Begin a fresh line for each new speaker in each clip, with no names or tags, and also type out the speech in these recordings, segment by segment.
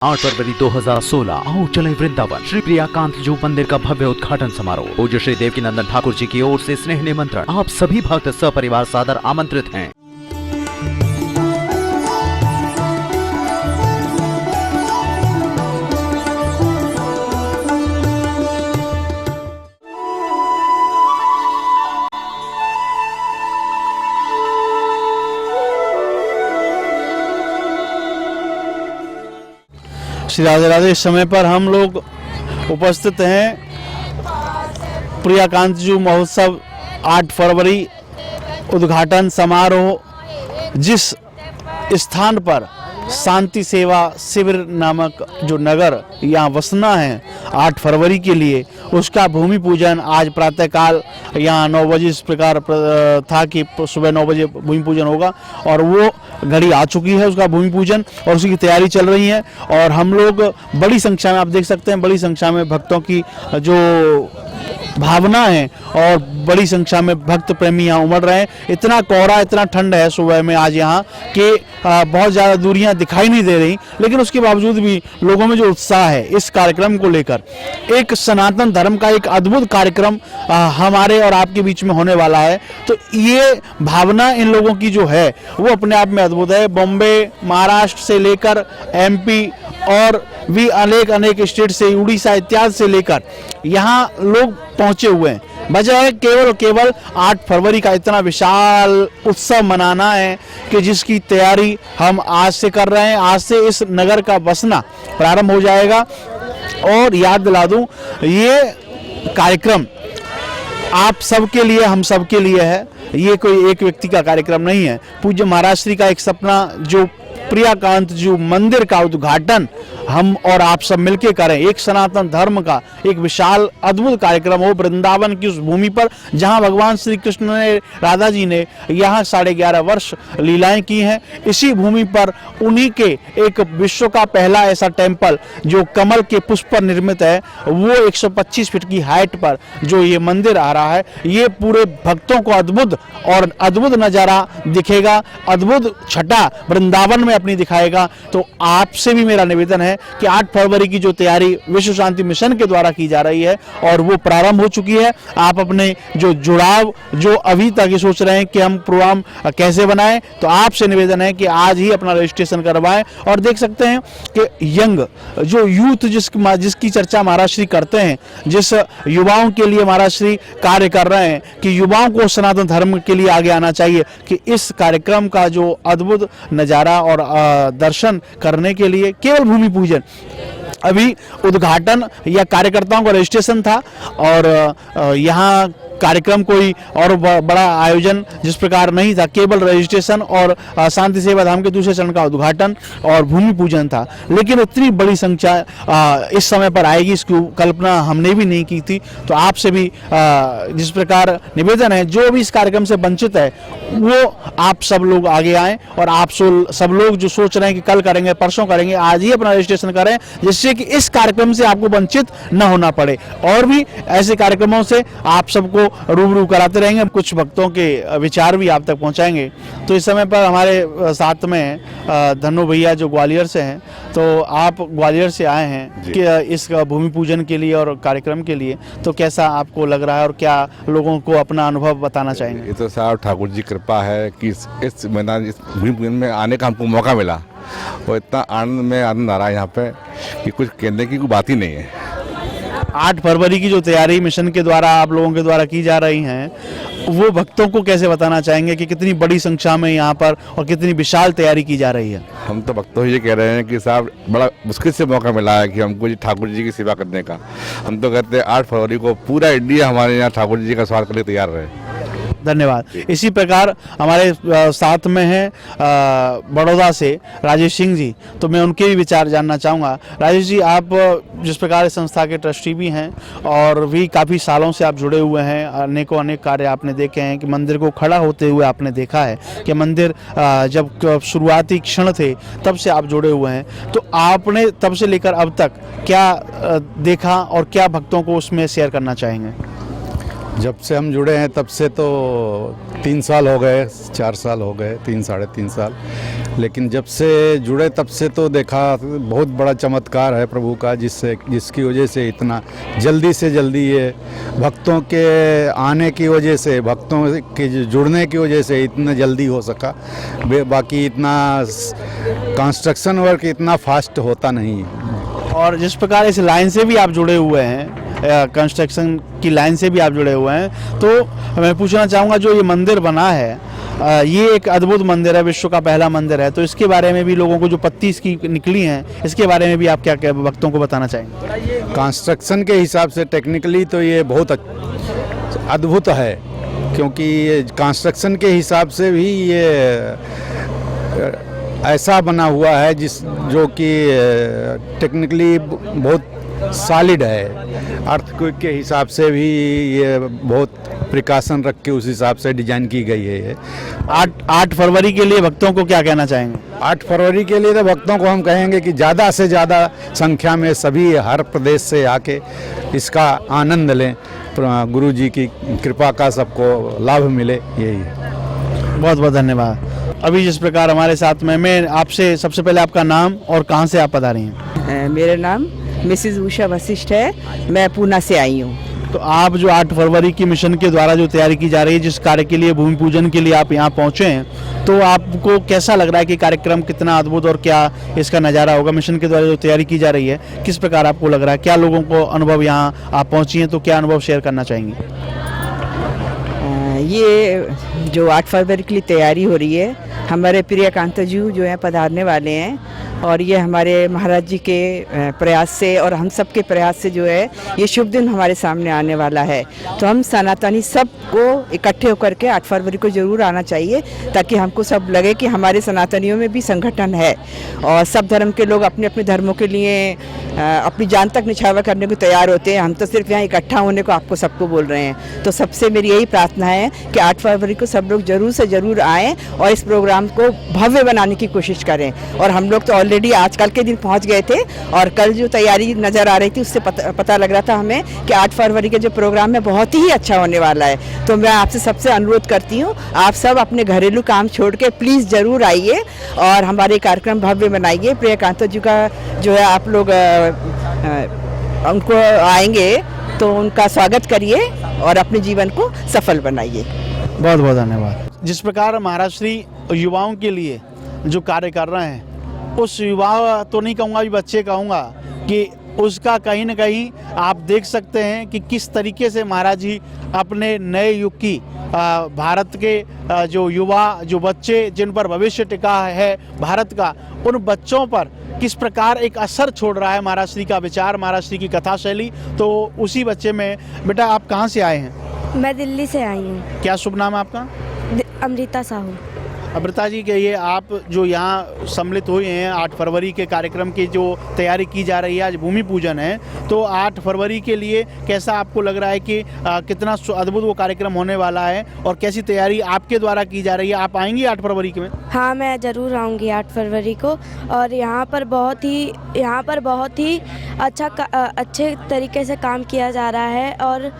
8 फरवरी 2016 आओ चले वृंदावन श्री प्रियाकांत जू मंदिर का भव्य उद्घाटन समारोह। पूज्य श्री देवकीनंदन ठाकुर जी की ओर से स्नेह निमंत्रण। आप सभी भक्त सपरिवार सादर आमंत्रित हैं।
श्री राधे राधे। इस समय पर हम लोग उपस्थित हैं प्रियाकांत जू महोत्सव 8 फरवरी उद्घाटन समारोह। जिस स्थान पर शांति सेवा शिविर नामक जो नगर यहाँ वसना है 8 फरवरी के लिए, उसका भूमि पूजन आज प्रातःकाल यहाँ 9 बजे इस प्रकार था कि सुबह 9 बजे भूमि पूजन होगा और वो घड़ी आ चुकी है उसका भूमि पूजन और उसकी तैयारी चल रही है। और हम लोग बड़ी संख्या में, आप देख सकते हैं, बड़ी संख्या में भक्तों की जो भावना है और बड़ी संख्या में भक्त प्रेमी यहाँ उमड़ रहे हैं। इतना कोहरा, इतना ठंड है सुबह में आज यहाँ कि बहुत ज़्यादा दूरियां दिखाई नहीं दे रही, लेकिन उसके बावजूद भी लोगों में जो उत्साह है इस कार्यक्रम को लेकर, एक सनातन धर्म का एक अद्भुत कार्यक्रम हमारे और आपके बीच में होने वाला है। तो ये भावना इन लोगों की जो है वो अपने आप में अद्भुत है। बॉम्बे, महाराष्ट्र से लेकर MP और भी अनेक स्टेट से, उड़ीसा इत्यादि से लेकर यहाँ लोग पहुंचे हुए हैं। वजह है केवल 8 फरवरी का इतना विशाल उत्सव मनाना है कि जिसकी तैयारी हम आज से कर रहे हैं। आज से इस नगर का बसना प्रारंभ हो जाएगा। और याद दिला दूं, ये कार्यक्रम आप सबके लिए, हम सबके लिए है। ये कोई एक व्यक्ति का कार्यक्रम नहीं है। पूज्य महाराज श्री का एक सपना, जो प्रियाकांत जू मंदिर का उद्घाटन हम और आप सब मिलकर करें, एक सनातन धर्म का एक विशाल अद्भुत कार्यक्रम हो वृंदावन की उस भूमि पर जहां भगवान श्री कृष्ण ने, राधा जी ने यहाँ 11.5 वर्ष लीलाएं की हैं। इसी भूमि पर उन्हीं के एक विश्व का पहला ऐसा टेम्पल जो कमल के पुष्प पर निर्मित है, वो 125 फीट की हाइट पर जो ये मंदिर आ रहा है, ये पूरे भक्तों को अद्भुत नजारा दिखेगा, अद्भुत छटा वृंदावन में अपनी दिखाएगा। तो आपसे भी मेरा निवेदन है कि 8 फरवरी की जो तैयारी विश्व शांति मिशन के द्वारा की जा रही है और वो प्रारंभ हो चुकी है। आप अपने जो जुड़ाव, जो अभी तक ये सोच रहे हैं कि हम प्रोग्राम कैसे बनाएं, तो आपसे निवेदन है कि आज ही अपना रजिस्ट्रेशन करवाएं। और देख सकते हैं कि यंग जो यूथ जिसकी चर्चा महाराज श्री करते हैं, जिस युवाओं के लिए महाराज श्री कार्य कर रहे हैं कि युवाओं को सनातन धर्म के लिए आगे आना चाहिए, कि इस कार्यक्रम का जो अद्भुत नजारा और दर्शन करने के लिए केवल भूमि पूजन, अभी उद्घाटन या कार्यकर्ताओं का रजिस्ट्रेशन था और यहाँ कार्यक्रम कोई और बड़ा आयोजन जिस प्रकार नहीं था, केवल रजिस्ट्रेशन और शांति सेवा धाम के दूसरे चरण का उद्घाटन और भूमि पूजन था। लेकिन इतनी बड़ी संख्या इस समय पर आएगी, इसकी कल्पना हमने भी नहीं की थी। तो आपसे भी जिस प्रकार निवेदन है, जो भी इस कार्यक्रम से वंचित है वो आप सब लोग आगे आएँ और आप सब लोग जो सोच रहे हैं कि कल करेंगे, परसों करेंगे, आज ही अपना रजिस्ट्रेशन करें, जिससे कि इस कार्यक्रम से आपको वंचित न होना पड़े। और भी ऐसे कार्यक्रमों से आप सबको रूबरू कराते रहेंगे, कुछ भक्तों के विचार भी आप तक पहुंचाएंगे। तो इस समय पर हमारे साथ में धनु भैया जो ग्वालियर से हैं, तो आप ग्वालियर से आए हैं कि इस भूमि पूजन के लिए और कार्यक्रम के लिए, तो कैसा आपको लग रहा है और क्या लोगों को अपना अनुभव बताना चाहेंगे?
ये तो साहब ठाकुर जी कृपा है कि इस मैदान, इस भूमि पूजन में आने का हमको मौका मिला और इतना आनंद आ रहा है यहाँ पे कि कुछ कहने की कोई बात ही नहीं है।
8 फरवरी की जो तैयारी मिशन के द्वारा, आप लोगों के द्वारा की जा रही हैं, वो भक्तों को कैसे बताना चाहेंगे कि कितनी बड़ी संख्या में यहाँ पर और कितनी विशाल तैयारी की जा रही है?
हम तो भक्तों ये कह रहे हैं कि साहब बड़ा मुश्किल से मौका मिला है कि हमको जी ठाकुर जी की सेवा करने का। हम तो कहते हैं 8 फरवरी को पूरा इंडिया हमारे यहाँ ठाकुर जी का स्वागत करने तैयार रहे।
धन्यवाद। इसी प्रकार हमारे साथ में हैं बड़ौदा से राजेश सिंह जी, तो मैं उनके भी विचार जानना चाहूँगा। राजेश जी, आप जिस प्रकार इस संस्था के ट्रस्टी भी हैं और भी काफ़ी सालों से आप जुड़े हुए हैं, अनेक कार्य आपने देखे हैं कि मंदिर को खड़ा होते हुए आपने देखा है कि मंदिर जब शुरुआती क्षण थे तब से आप जुड़े हुए हैं, तो आपने तब से लेकर अब तक क्या देखा और क्या भक्तों को उसमें शेयर करना चाहेंगे?
जब से हम जुड़े हैं तब से तो 3 साल हो गए, 4 साल हो गए, 3 साढ़े 3 साल। लेकिन जब से जुड़े तब से तो देखा बहुत बड़ा चमत्कार है प्रभु का, जिसकी वजह से इतना जल्दी से जल्दी ये भक्तों के आने की वजह से, भक्तों के जुड़ने की वजह से इतना जल्दी हो सका। बाकी इतना कंस्ट्रक्शन वर्क इतना फास्ट होता नहीं है।
और जिस प्रकार इस लाइन से भी आप जुड़े हुए हैं, कंस्ट्रक्शन की लाइन से भी आप जुड़े हुए हैं, तो मैं पूछना चाहूँगा जो ये मंदिर बना है, ये एक अद्भुत मंदिर है, विश्व का पहला मंदिर है, तो इसके बारे में भी लोगों को जो पत्ती इसकी निकली हैं, इसके बारे में भी आप क्या क्या भक्तों को बताना चाहेंगे?
कंस्ट्रक्शन के हिसाब से टेक्निकली तो ये बहुत अद्भुत है, क्योंकि ये कंस्ट्रक्शन के हिसाब से भी ये ऐसा बना हुआ है जो कि टेक्निकली बहुत सॉलिड है। अर्थक्वेक के हिसाब से भी ये बहुत प्रिकॉशन रख के उस हिसाब से डिजाइन की गई है ये।
8 फरवरी के लिए भक्तों को क्या कहना चाहेंगे?
8 फरवरी के लिए तो भक्तों को हम कहेंगे कि ज़्यादा से ज़्यादा संख्या में सभी हर प्रदेश से आके इसका आनंद लें, गुरु जी की कृपा का सबको लाभ मिले, यही।
बहुत बहुत धन्यवाद। अभी जिस प्रकार हमारे साथ में, मैं आपसे सबसे पहले आपका नाम और कहाँ से आप पधारी हैं?
मेरा नाम मिसेस उषा वशिष्ठ है, मैं पूना से आई हूँ।
तो आप जो 8 फरवरी की मिशन के द्वारा जो तैयारी की जा रही है, जिस कार्य के लिए, भूमि पूजन के लिए आप यहाँ पहुँचे हैं, तो आपको कैसा लग रहा है कि कार्यक्रम कितना अद्भुत और क्या इसका नज़ारा होगा? मिशन के द्वारा जो तैयारी की जा रही है, किस प्रकार आपको लग रहा है? क्या लोगों को अनुभव, यहाँ आप पहुँची हैं तो क्या अनुभव शेयर करना चाहेंगे?
ये जो 8 फरवरी के लिए तैयारी हो रही है, हमारे प्रियकांत जी जो हैं पधारने वाले हैं, और ये हमारे महाराज जी के प्रयास से और हम सब के प्रयास से जो है ये शुभ दिन हमारे सामने आने वाला है। तो हम सनातनी सबको इकट्ठे होकर के 8 फरवरी को ज़रूर आना चाहिए, ताकि हमको सब लगे कि हमारे सनातनियों में भी संगठन है और सब धर्म के लोग अपने अपने धर्मों के लिए अपनी जान तक निछावर करने को तैयार होते हैं। हम तो सिर्फ यहाँ इकट्ठा होने को आपको सबको बोल रहे हैं। तो सबसे मेरी यही प्रार्थना है कि 8 फरवरी को सब लोग ज़रूर से ज़रूर आएँ और इस प्रोग्राम को भव्य बनाने की कोशिश करें। और हम लोग तो ऑलरेडी आजकल के दिन पहुंच गए थे, और कल जो तैयारी नज़र आ रही थी उससे पता लग रहा था हमें कि 8 फरवरी के जो प्रोग्राम है बहुत ही अच्छा होने वाला है। तो मैं आपसे सबसे अनुरोध करती हूँ, आप सब अपने घरेलू काम छोड़ के प्लीज़ ज़रूर आइए और हमारे कार्यक्रम भव्य बनाइए। प्रियकांत जी का जो है आप लोग उनको आएंगे तो उनका स्वागत करिए और अपने जीवन को सफल बनाइए।
बहुत बहुत धन्यवाद। जिस प्रकार महाराज श्री युवाओं के लिए जो कार्य कर रहे हैं, उस युवा तो नहीं कहूँगा, भी बच्चे कहूँगा, कि उसका कहीं ना कहीं आप देख सकते हैं कि किस तरीके से महाराज जी अपने नए युग की भारत के जो युवा, जो बच्चे जिन पर भविष्य टिका है भारत का, उन बच्चों पर किस प्रकार एक असर छोड़ रहा है महाराज श्री का विचार, महाराज श्री की कथा शैली। तो उसी बच्चे में, बेटा आप कहाँ से आए हैं?
मैं दिल्ली से आई हूँ।
क्या शुभ नाम है आपका?
अमृता साहू।
अमृता जी, कहिए, आप जो यहाँ सम्मिलित हुए हैं 8 फरवरी के कार्यक्रम की जो तैयारी की जा रही है, आज भूमि पूजन है, तो 8 फरवरी के लिए कैसा आपको लग रहा है कि कितना अद्भुत वो कार्यक्रम होने वाला है और कैसी तैयारी आपके द्वारा की जा रही है? आप आएंगी 8 फरवरी के में?
हाँ, मैं ज़रूर आऊँगी 8 फरवरी को। और यहाँ पर बहुत ही अच्छे तरीके से काम किया जा रहा है, और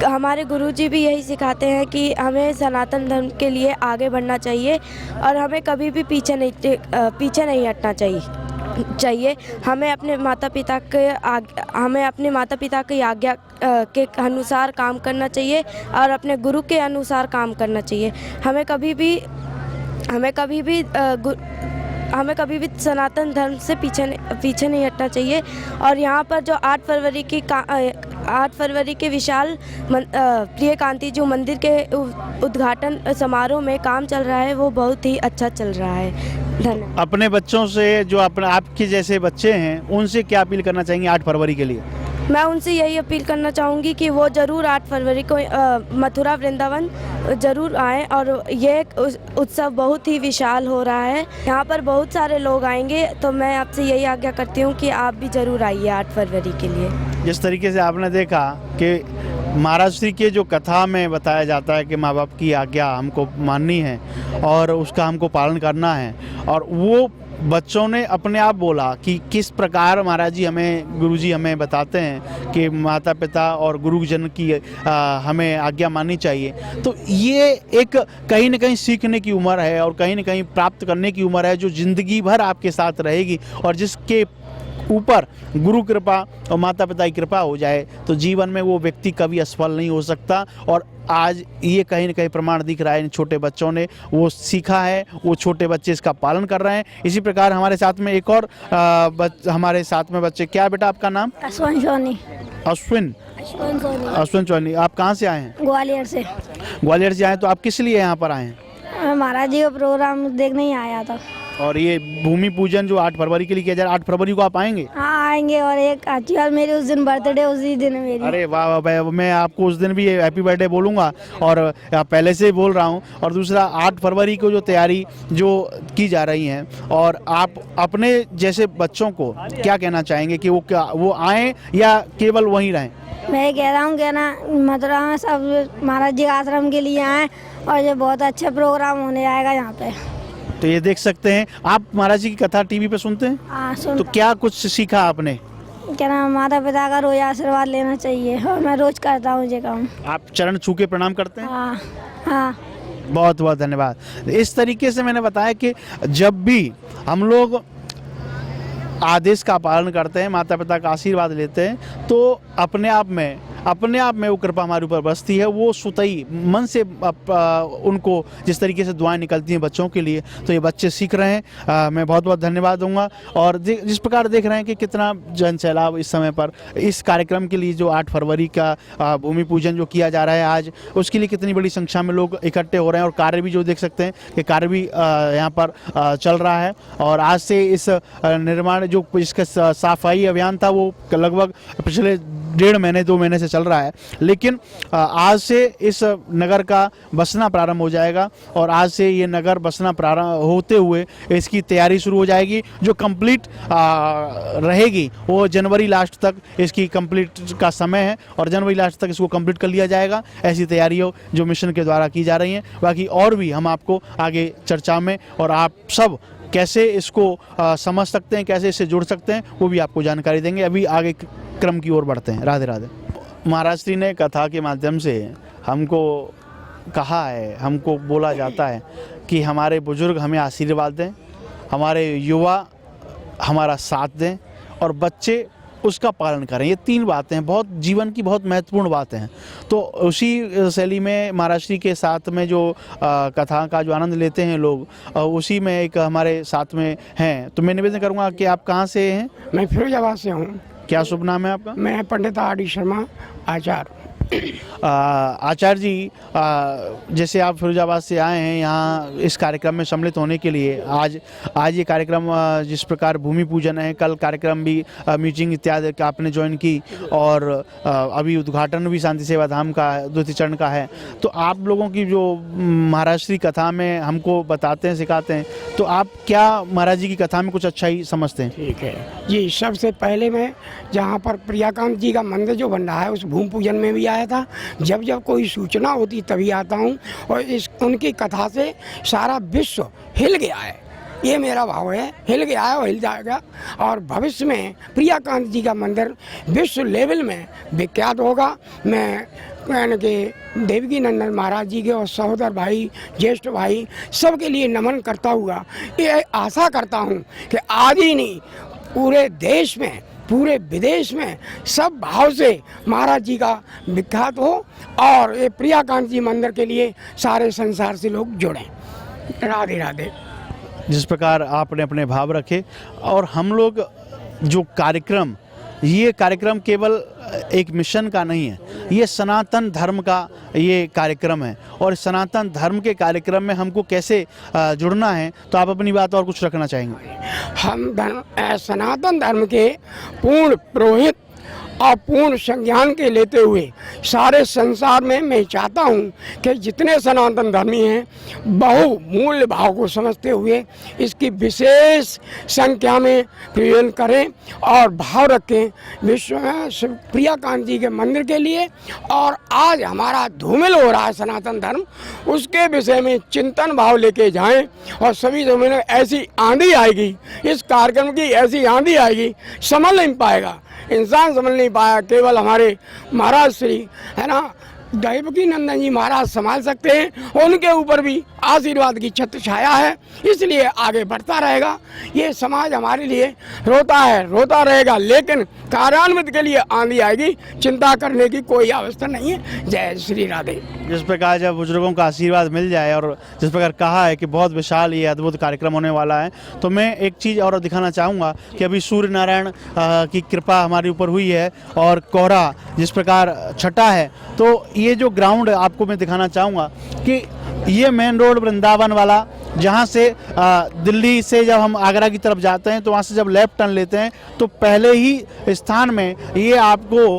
हमारे गुरुजी भी यही सिखाते हैं कि हमें सनातन धर्म के लिए आगे बढ़ना चाहिए और हमें कभी भी पीछे नहीं हटना चाहिए। हमें अपने माता पिता की आज्ञा के अनुसार काम करना चाहिए और अपने गुरु के अनुसार काम करना चाहिए। हमें कभी भी सनातन धर्म से पीछे नहीं हटना चाहिए। और यहाँ पर जो 8 फरवरी के विशाल प्रियकांती जो मंदिर के उद्घाटन समारोह में काम चल रहा है, वो बहुत ही अच्छा चल रहा है। धन्यवाद। अपने बच्चों से, जो आपके जैसे बच्चे हैं, उनसे क्या अपील करना चाहेंगे 8 फरवरी के लिए? मैं उनसे यही अपील करना चाहूँगी कि वो ज़रूर 8 फरवरी को मथुरा वृंदावन ज़रूर आएँ, और ये उत्सव बहुत ही विशाल हो रहा है। यहाँ पर बहुत सारे लोग आएंगे, तो मैं आपसे यही आज्ञा करती हूँ कि आप भी ज़रूर आइए 8 फरवरी के लिए।
जिस तरीके से आपने देखा कि महाराज श्री के जो कथा में बताया जाता है कि माँ बाप की आज्ञा हमको माननी है और उसका हमको पालन करना है, और वो बच्चों ने अपने आप बोला कि किस प्रकार महाराज जी हमें, गुरुजी हमें बताते हैं कि माता पिता और गुरुजन की हमें आज्ञा माननी चाहिए। तो ये एक कहीं न कहीं सीखने की उम्र है और कहीं न कहीं प्राप्त करने की उम्र है, जो ज़िंदगी भर आपके साथ रहेगी। और जिसके ऊपर गुरु कृपा और माता पिता की कृपा हो जाए तो जीवन में वो व्यक्ति कभी असफल नहीं हो सकता। और आज ये कहीं न कहीं प्रमाण दिख रहा है, इन छोटे बच्चों ने वो सीखा है, वो छोटे बच्चे इसका पालन कर रहे हैं। इसी प्रकार हमारे साथ में एक और हमारे साथ में बच्चे, क्या बेटा आपका नाम?
अश्विन सोनी।
अश्विन सोनी। आप कहाँ से आए हैं?
ग्वालियर से।
ग्वालियर से आए, तो आप किस लिए यहाँ पर आए हैं?
महाराज जी का प्रोग्राम देखने ही आया था।
और ये भूमि पूजन जो 8 फरवरी के लिए किया जा रहा है, 8 फरवरी को आप आएंगे?
हाँ आएंगे। और एक अच्छी बात, मेरी उस दिन बर्थडे, उसी दिन मेरी।
अरे वाह वाह, मैं आपको उस दिन भी हैप्पी बर्थडे बोलूँगा और पहले से ही बोल रहा हूँ। और दूसरा, 8 फरवरी को जो तैयारी जो की जा रही है, और आप अपने जैसे बच्चों को क्या कहना चाहेंगे कि वो आएँ या केवल वहीं रहें?
मैं कह रहा हूँ कि ना, मथुरा में सब महाराज जी के आश्रम के लिए आए और ये बहुत अच्छा प्रोग्राम होने आएगा यहाँ पे।
तो ये देख सकते हैं आप, महाराज जी की कथा टीवी पे सुनते हैं?
हाँ
तो
सुनता।
क्या कुछ सीखा आपने?
क्या ना, माता पिता का रोज आशीर्वाद लेना चाहिए और मैं रोज करता हूँ ये काम।
आप चरण छू के प्रणाम करते हैं?
हाँ हाँ।
बहुत बहुत धन्यवाद। इस तरीके से मैंने बताया कि जब भी हम लोग आदेश का पालन करते हैं, माता पिता का आशीर्वाद लेते हैं, तो अपने आप में वो कृपा हमारे ऊपर बसती है। वो सुतई मन से उनको जिस तरीके से दुआएं निकलती हैं बच्चों के लिए, तो ये बच्चे सीख रहे हैं। मैं बहुत बहुत धन्यवाद दूंगा। और जिस प्रकार देख रहे हैं कि कितना जन सैलाब इस समय पर इस कार्यक्रम के लिए, जो 8 फरवरी का भूमि पूजन जो किया जा रहा है आज, उसके लिए कितनी बड़ी संख्या में लोग इकट्ठे हो रहे हैं। और कार्य भी जो देख सकते हैं कि कार्य भी यहाँ पर चल रहा है। और आज से इस निर्माण जो इसका सफाई अभियान था, वो लगभग पिछले 1.5 महीने 2 महीने से चल रहा है। लेकिन आज से इस नगर का बसना प्रारंभ हो जाएगा और आज से ये नगर बसना प्रारंभ होते हुए इसकी तैयारी शुरू हो जाएगी, जो कंप्लीट रहेगी। वो जनवरी लास्ट तक इसकी कंप्लीट का समय है और जनवरी लास्ट तक इसको कंप्लीट कर लिया जाएगा। ऐसी तैयारियों जो मिशन के द्वारा की जा रही हैं। बाकी और भी हम आपको आगे चर्चा में, और आप सब कैसे इसको समझ सकते हैं, कैसे इससे जुड़ सकते हैं, वो भी आपको जानकारी देंगे। अभी आगे क्रम की ओर बढ़ते हैं। राधे राधे। महाराज श्री ने कथा के माध्यम से हमको कहा है, हमको बोला जाता है कि हमारे बुजुर्ग हमें आशीर्वाद दें, हमारे युवा हमारा साथ दें और बच्चे उसका पालन करें। ये 3 बातें हैं, बहुत जीवन की बहुत महत्वपूर्ण बातें हैं। तो उसी शैली में महाराज श्री के साथ में जो कथा का जो आनंद लेते हैं लोग, उसी में एक हमारे साथ में हैं। तो मैं निवेदन करूँगा कि आप कहाँ से हैं?
मैं फिरोजाबाद से हूँ।
क्या शुभ नाम है आपका?
मैं पंडित आर.डी. शर्मा, आचार्य।
आचार्य जी, जैसे आप फिरोजाबाद से आए हैं यहाँ इस कार्यक्रम में सम्मिलित होने के लिए, आज ये कार्यक्रम जिस प्रकार भूमि पूजन है, कल कार्यक्रम भी मीटिंग इत्यादि का आपने ज्वाइन की और अभी उद्घाटन भी शांति सेवा धाम का 2 चरण का है। तो आप लोगों की जो महाराज श्री कथा में हमको बताते हैं, सिखाते हैं, तो आप क्या महाराज जी की कथा में कुछ अच्छा ही समझते हैं?
ठीक है जी। सबसे पहले मैं जहाँ पर प्रियाकांत जी का मंदिर जो बन रहा है, उस भूमि पूजन में भी आया था। जब कोई सूचना होती तभी आता हूँ और उनकी कथा से सारा विश्व हिल गया है। ये मेरा भाव है, हिल गया है और हिल जाएगा। और भविष्य में प्रियाकांत जी का मंदिर विश्व लेवल में विख्यात होगा। मैं यानी कि देवकी नंदन महाराज जी के और सहोदर भाई, ज्येष्ठ भाई, सबके लिए नमन करता हुआ ये आशा करता हूँ कि आज ही नहीं, पूरे देश में, पूरे विदेश में सब भाव से महाराज जी का विख्यात हो और ये प्रियाकांत जी मंदिर के लिए सारे संसार से लोग जुड़ें। राधे राधे।
जिस प्रकार आपने अपने भाव रखे, और हम लोग जो कार्यक्रम, ये कार्यक्रम केवल एक मिशन का नहीं है, ये सनातन धर्म का ये कार्यक्रम है। और सनातन धर्म के कार्यक्रम में हमको कैसे जुड़ना है, तो आप अपनी बात और कुछ रखना चाहेंगे?
हम सनातन धर्म के पूर्ण पुरोहित और पूर्ण संज्ञान के लेते हुए सारे संसार में मैं चाहता हूँ कि जितने सनातन धर्मी हैं बहुमूल्य भाव को समझते हुए इसकी विशेष संख्या में पूजन करें और भाव रखें विश्व में प्रियाकांत जी के मंदिर के लिए। और आज हमारा धूमिल हो रहा है सनातन धर्म, उसके विषय में चिंतन भाव लेके जाएं और सभी समय में ऐसी आंधी आएगी, इस कार्यक्रम की ऐसी आंधी आएगी, संभल नहीं पाएगा इंसान, समझ नहीं पाया। केवल हमारे महाराज श्री है ना देवकी नंदन जी महाराज संभाल सकते हैं, उनके ऊपर भी आशीर्वाद की छत्र छाया है, इसलिए आगे बढ़ता रहेगा। ये समाज हमारे लिए रोता है, रोता रहेगा, लेकिन कार्यान्वित के लिए आंधी आएगी, चिंता करने की कोई आवश्यकता नहीं है। जय श्री राधे।
जिस प्रकार जब बुजुर्गों का आशीर्वाद मिल जाए और जिस प्रकार कहा है कि बहुत विशाल ये अद्भुत कार्यक्रम होने वाला है, तो मैं एक चीज़ और दिखाना चाहूँगा कि अभी सूर्य नारायण की कृपा हमारे ऊपर हुई है और कोहरा जिस प्रकार छटा है, तो ये जो ग्राउंड आपको मैं दिखाना चाहूँगा कि ये मेन रोड वृंदावन वाला, जहाँ से दिल्ली से जब हम आगरा की तरफ जाते हैं तो वहाँ से जब लेफ्ट टर्न लेते हैं तो पहले ही स्थान में ये आपको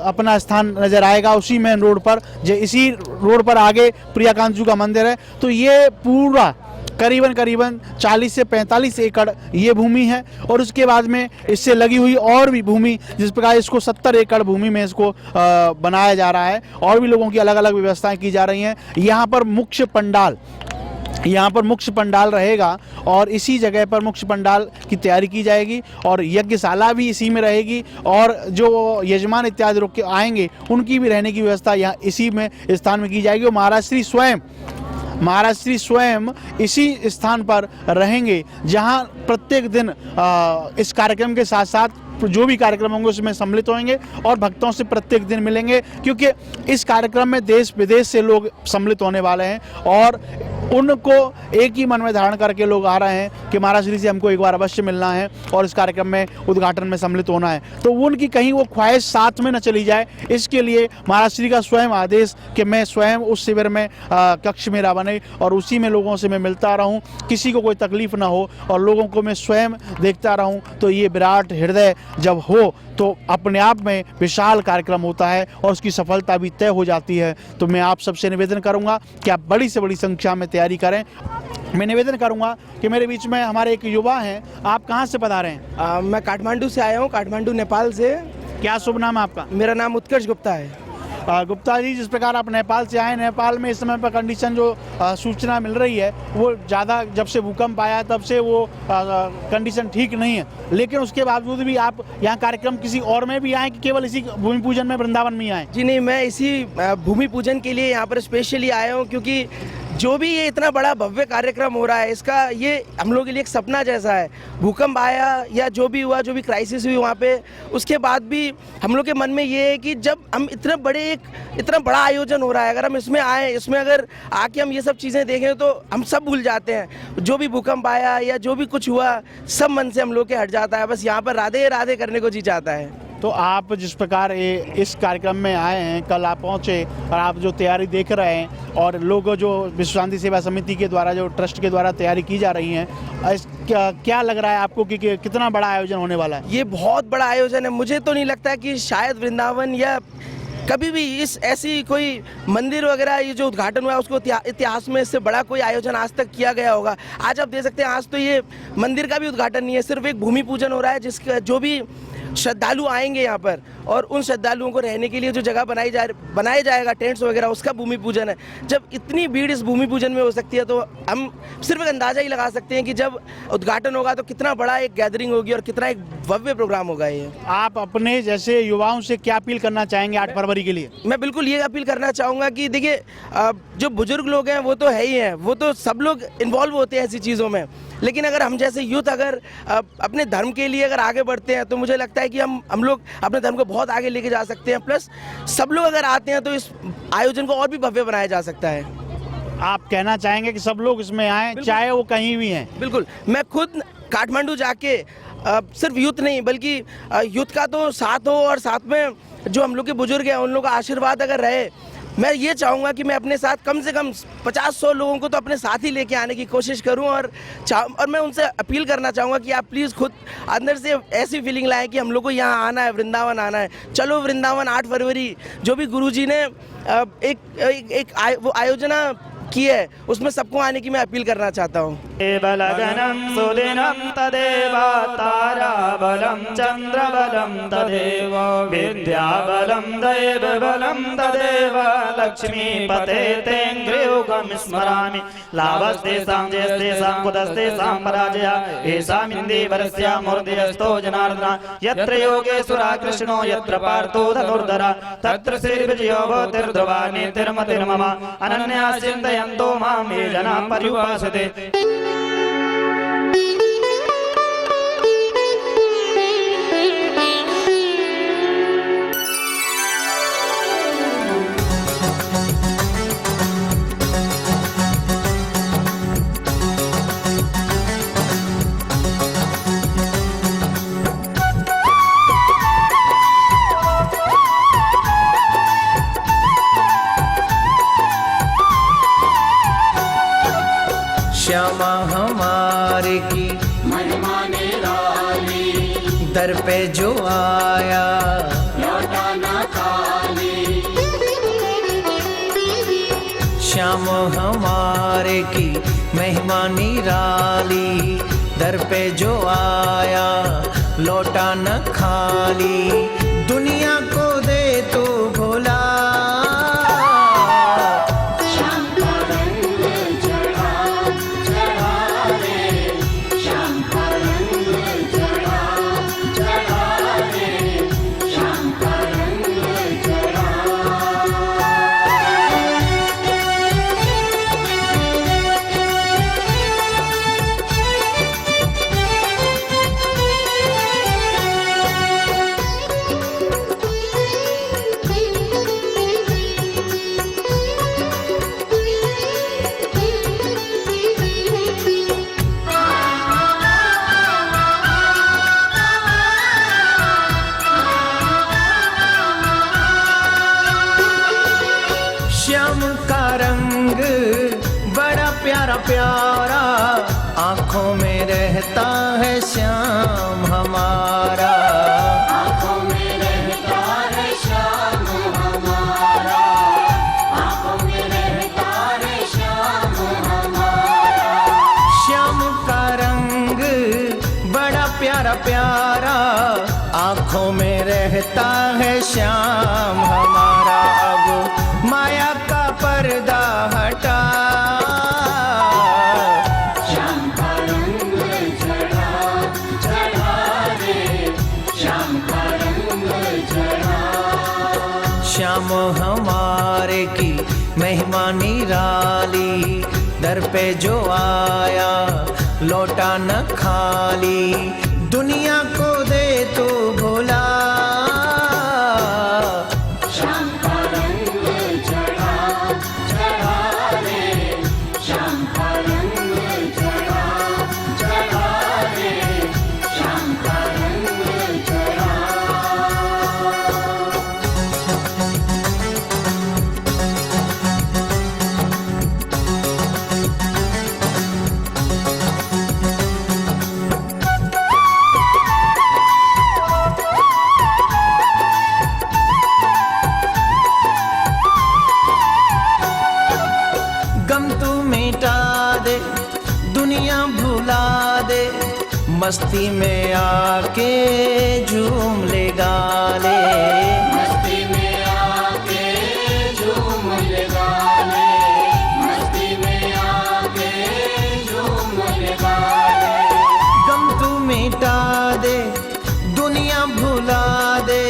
अपना स्थान नज़र आएगा उसी मेन रोड पर। इसी रोड पर आगे प्रियाकांत जी का मंदिर है। तो ये पूरा करीबन 40 से 45 एकड़ ये भूमि है और उसके बाद में इससे लगी हुई और भी भूमि, जिस प्रकार इसको 70 एकड़ भूमि में इसको बनाया जा रहा है और भी लोगों की अलग अलग व्यवस्थाएं की जा रही हैं। यहाँ पर मुख्य पंडाल रहेगा और इसी जगह पर मुख्य पंडाल की तैयारी की जाएगी और यज्ञशाला भी इसी में रहेगी और जो यजमान इत्यादि लोग आएंगे उनकी भी रहने की व्यवस्था यहाँ इसी में स्थान में की जाएगी। और महाराज श्री स्वयं इसी स्थान पर रहेंगे जहां प्रत्येक दिन इस कार्यक्रम के साथ साथ जो भी कार्यक्रम होंगे उसमें सम्मिलित होंगे और भक्तों से प्रत्येक दिन मिलेंगे, क्योंकि इस कार्यक्रम में देश विदेश से लोग सम्मिलित होने वाले हैं और उनको एक ही मन में धारण करके लोग आ रहे हैं कि महाराज श्री से हमको एक बार अवश्य मिलना है और इस कार्यक्रम में उद्घाटन में सम्मिलित होना है। तो उनकी कहीं वो ख्वाहिश साथ में न चली जाए, इसके लिए महाराज श्री का स्वयं आदेश कि मैं स्वयं उस शिविर में कक्ष मेरा बने और उसी में लोगों से मैं मिलता रहूं, किसी को कोई तकलीफ ना हो और लोगों को मैं स्वयं देखता रहूं। तो ये विराट हृदय जब हो तो अपने आप में विशाल कार्यक्रम होता है और उसकी सफलता भी तय हो जाती है। तो मैं आप सबसे निवेदन करूंगा कि आप बड़ी से बड़ी संख्या में तैयारी करें। मैं निवेदन करूंगा कि मेरे बीच में हमारे एक युवा हैं, आप कहां से पधारे हैं?
मैं काठमांडू से आया हूं, काठमांडू नेपाल से।
क्या शुभ नाम है आपका?
मेरा नाम उत्कर्ष गुप्ता है।
गुप्ता जी, जिस प्रकार आप नेपाल से आए, नेपाल में इस समय पर कंडीशन जो सूचना मिल रही है वो ज़्यादा, जब से भूकंप आया तब से वो कंडीशन ठीक नहीं है, लेकिन उसके बावजूद भी आप यहाँ कार्यक्रम किसी और में भी आए कि केवल इसी भूमि पूजन में वृंदावन में आए?
जी नहीं, मैं इसी भूमि पूजन के लिए यहाँ पर स्पेशली आया हूँ, क्योंकि जो भी ये इतना बड़ा भव्य कार्यक्रम हो रहा है इसका ये हम लोगों के लिए एक सपना जैसा है। भूकंप आया या जो भी हुआ, जो भी क्राइसिस हुई वहाँ पे, उसके बाद भी हम लोग के मन में ये है कि जब हम इतना बड़ा आयोजन हो रहा है, अगर हम इसमें आए, इसमें अगर आके हम ये सब चीज़ें देखें तो हम सब भूल जाते हैं। जो भी भूकंप आया या जो भी कुछ हुआ सब मन से हम लोग के हट जाता है, बस यहाँ पर राधे राधे करने को जी चाहता है।
तो आप जिस प्रकार इस कार्यक्रम में आए हैं, कल आप पहुंचे और आप जो तैयारी देख रहे हैं और लोग जो विश्व शांति सेवा समिति के द्वारा, जो ट्रस्ट के द्वारा तैयारी की जा रही है, क्या लग रहा है आपको कि कितना बड़ा आयोजन होने वाला है?
ये बहुत बड़ा आयोजन है। मुझे तो नहीं लगता कि शायद वृंदावन या कभी भी इस ऐसी कोई मंदिर वगैरह ये जो उद्घाटन हुआ है उसको इतिहास में इससे बड़ा कोई आयोजन आज तक किया गया होगा। आज आप देख सकते हैं, आज तो ये मंदिर का भी उद्घाटन नहीं है, सिर्फ एक भूमि पूजन हो रहा है, जिसका जो भी श्रद्धालु आएंगे यहाँ पर और उन श्रद्धालुओं को रहने के लिए जो जगह बनाया जाएगा, टेंट्स वगैरह, उसका भूमि पूजन है। जब इतनी भीड़ इस भूमि पूजन में हो सकती है तो हम सिर्फ एक अंदाजा ही लगा सकते हैं कि जब उद्घाटन होगा तो कितना बड़ा एक गैदरिंग होगी और कितना एक भव्य प्रोग्राम होगा। ये आप
अपने जैसे युवाओं से क्या अपील करना चाहेंगे 8 फरवरी के लिए?
मैं बिल्कुल ये अपील करना चाहूँगा कि देखिए, जो बुजुर्ग लोग हैं वो तो है ही हैं, वो तो सब लोग इन्वॉल्व होते हैं ऐसी चीज़ों में, लेकिन अगर हम जैसे यूथ अगर अपने धर्म के लिए अगर आगे बढ़ते हैं तो मुझे लगता है कि हम लोग अपने धर्म को बहुत आगे लेके जा सकते हैं। प्लस सब लोग अगर आते हैं तो इस आयोजन को और भी भव्य बनाया जा सकता है।
आप कहना चाहेंगे कि सब लोग इसमें आएं, चाहे वो कहीं भी हैं?
बिल्कुल, मैं खुद काठमांडू जाके सिर्फ यूथ नहीं बल्कि यूथ का तो साथ हो और साथ में जो हम लोग के बुजुर्ग हैं उन लोगों का आशीर्वाद अगर रहे मैं ये चाहूँगा कि मैं अपने साथ कम से कम 50-100 लोगों को तो अपने साथ ही लेके आने की कोशिश करूँ और मैं उनसे अपील करना चाहूँगा कि आप प्लीज़ खुद अंदर से ऐसी फीलिंग लाएं कि हम लोग को यहाँ आना है, वृंदावन आना है। चलो वृंदावन 8 फरवरी जो भी गुरुजी ने वो आयोजना की है उसमें सबको आने की मैं अपील करना चाहता हूँ।
बलगनं सुदिनं तदेव ताराबलं चन्द्रबलं तदेव विद्याबलं दैवबलं तदेव लक्ष्मीपते तेऽङ्घ्रियुगं स्मरामि लाभस्तेषां जयस्तेषां कुतस्तेषां पराजया येषामिन्दीवरस्य मूर्धयस्तो जनार्दन यत्र योगेश्वरा कृष्णो यत्र पार्थो धनुर्धरा तत्र श्रीविजयो भूतिर्ध्रुवा नीतिर्मतिर्मम अनन्या चिन्तयन्तो मां ये जनाः पर्युपासते।
श्यामा हमारे की महिमा निराली दर पे जो आया लौटा ना खाली। श्याम हमारे की महिमा निराली दर पे जो आया लौटा न खाली। दुनिया को दे तो भोला प्यारा आँखों में रहता है श्याम हमारा। आँखों में रहता है श्याम हमारा। आँखों में रहता है श्याम हमारा। श्याम का रंग बड़ा प्यारा प्यारा आँखों में रहता है श्याम हमारा। अब माया का पर्दा हटा श्याम हमारे की महिमा निराली दर पे जो आया लौटा न खाली। दुनिया को दे तो भोला श्याम का रंग चढ़ा चढ़ा रे। श्याम का रंग चढ़ा चढ़ा रे। श्याम का रंग चढ़ा। दुनिया भुला दे मस्ती में आके झूम ले गाले। मस्ती में आके झूम ले गाले। मस्ती में आके झूम ले गाले। गम तू मिटा दे दुनिया भुला दे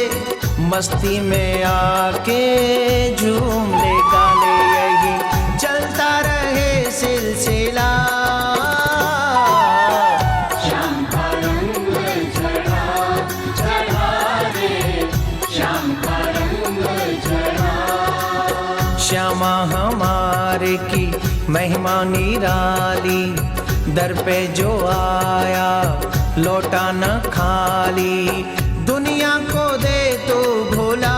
मस्ती में आके झूम ले गाले। यही चलता रहे सिलसिला श्यामा हमारे की महिमा निराली दर पे जो आया लौटा न खाली। दुनिया को दे तो भोला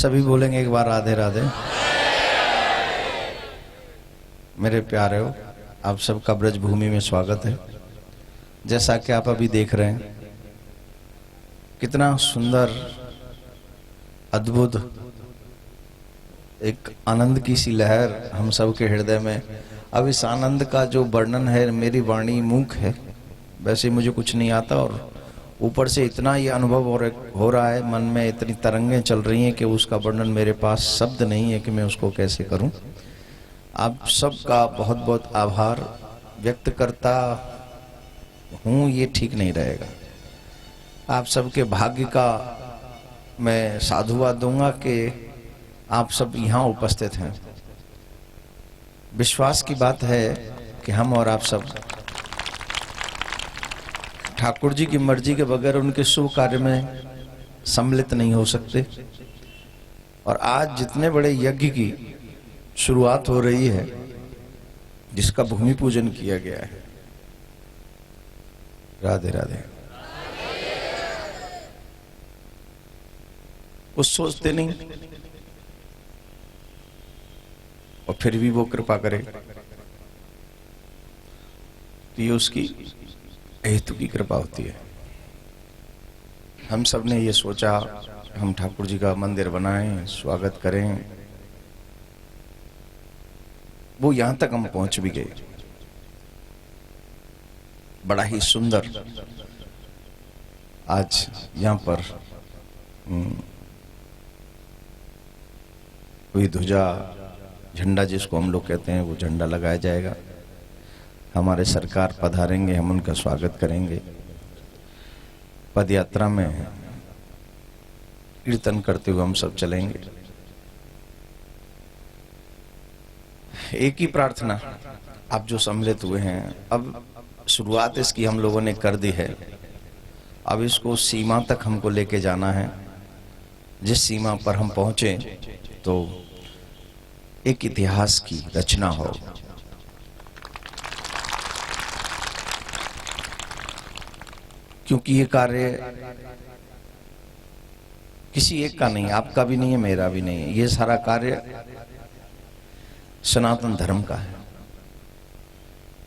सभी बोलेंगे एक बार राधे राधे। मेरे प्यारे हो, आप सबका ब्रज भूमि में स्वागत है। जैसा कि आप अभी देख रहे हैं, कितना सुंदर अद्भुत एक आनंद की सी लहर हम सब के हृदय में। अब इस आनंद का जो वर्णन है, मेरी वाणी मूक है, वैसे मुझे कुछ नहीं आता, और ऊपर से इतना ये अनुभव हो रहा है, मन में इतनी तरंगें चल रही हैं कि उसका वर्णन मेरे पास शब्द नहीं है कि मैं उसको कैसे करूं। आप सबका बहुत बहुत आभार व्यक्त करता हूं, ये ठीक नहीं रहेगा। आप सबके भाग्य का मैं साधुवाद दूंगा कि आप सब यहाँ उपस्थित हैं। विश्वास की बात है कि हम और आप सब ठाकुर जी की मर्जी के बगैर उनके शुभ कार्य में सम्मिलित नहीं हो सकते। और आज जितने बड़े यज्ञ की शुरुआत हो रही है, जिसका भूमि पूजन किया गया है, राधे राधे, वो सोचते नहीं और फिर भी वो कृपा करे कि उसकी हेतु की कृपा होती है। हम सब ने ये सोचा हम ठाकुर जी का मंदिर बनाएं, स्वागत करें, वो यहां तक हम पहुंच भी गए। बड़ा ही सुंदर आज यहां पर कोई ध्वजा, झंडा जिसको हम लोग कहते हैं, वो झंडा लगाया जाएगा। हमारे सरकार पधारेंगे, हम उनका स्वागत करेंगे। पद यात्रा में कीर्तन करते हुए हम सब चलेंगे। एक ही प्रार्थना, आप जो सम्मिलित हुए हैं, अब शुरुआत इसकी हम लोगों ने कर दी है, अब इसको सीमा तक हमको लेके जाना है। जिस सीमा पर हम पहुंचे तो एक इतिहास की रचना हो। क्योंकि ये कार्य किसी एक का नहीं, आपका भी नहीं है, मेरा भी नहीं है, ये सारा कार्य सनातन धर्म का है।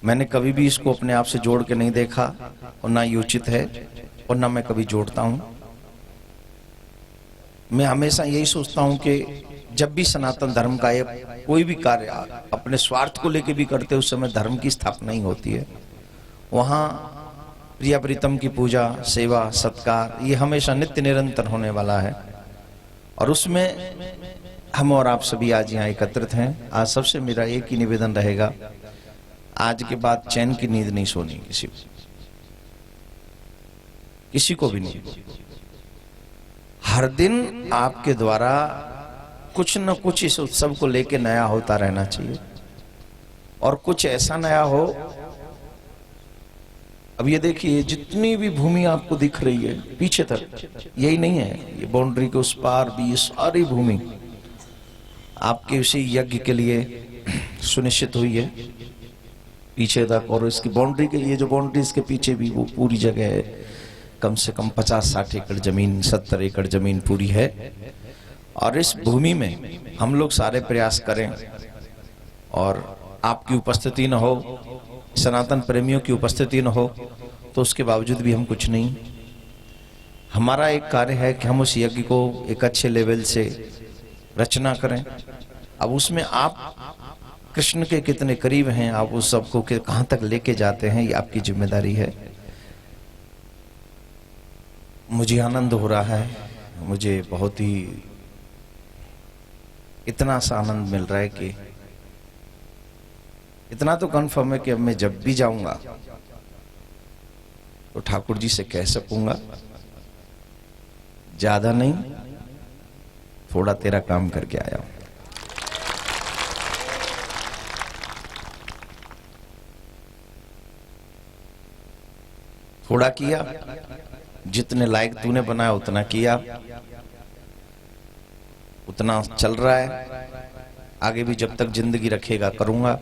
मैंने कभी भी इसको अपने आप से जोड़ के नहीं देखा, और ना ये उचित है, और ना मैं कभी जोड़ता हूं। मैं हमेशा यही सोचता हूं कि जब भी सनातन धर्म का कोई भी कार्य अपने स्वार्थ को लेके भी करते, उस समय धर्म की स्थापना ही होती है। वहां प्रिया प्रीतम की पूजा, सेवा, सत्कार, ये हमेशा नित्य निरंतर होने वाला है। और उसमें हम और आप सभी आज यहाँ एकत्रित हैं। आज सबसे मेरा एक ही निवेदन रहेगा, आज के बाद चैन की नींद नहीं सोनी किसी को भी नहीं। हर दिन आपके द्वारा कुछ न कुछ इस उत्सव को लेके नया होता रहना चाहिए, और कुछ ऐसा नया हो। अब ये देखिए, जितनी भी भूमि आपको दिख रही है पीछे तक, यही नहीं है, ये बाउंड्री के उस पार भी ये सारी भूमि आपके उसी यज्ञ के लिए सुनिश्चित हुई है पीछे तक। और इसकी बाउंड्री के लिए, जो बाउंड्री इसके पीछे भी, वो पूरी जगह है, कम से कम 50-60 एकड़ जमीन, 70 एकड़ जमीन पूरी है। और इस भूमि में हम लोग सारे प्रयास करें, और आपकी उपस्थिति न हो, सनातन प्रेमियों की उपस्थिति न हो, तो उसके बावजूद भी हम कुछ नहीं। हमारा एक कार्य है कि हम उस यज्ञ को एक अच्छे लेवल से रचना करें। अब उसमें आप कृष्ण के कितने करीब हैं, आप उस सबको कहां तक लेके जाते हैं, ये आपकी जिम्मेदारी है। मुझे आनंद हो रहा है, मुझे बहुत ही इतना सा आनंद मिल रहा है कि इतना तो कन्फर्म है कि अब मैं जब भी जाऊंगा तो ठाकुर जी से कह सकूंगा, ज्यादा नहीं, थोड़ा तेरा काम करके आया हूं। थोड़ा किया, जितने लायक तूने बनाया उतना किया, उतना चल रहा है। आगे भी जब तक जिंदगी रखेगा करूंगा।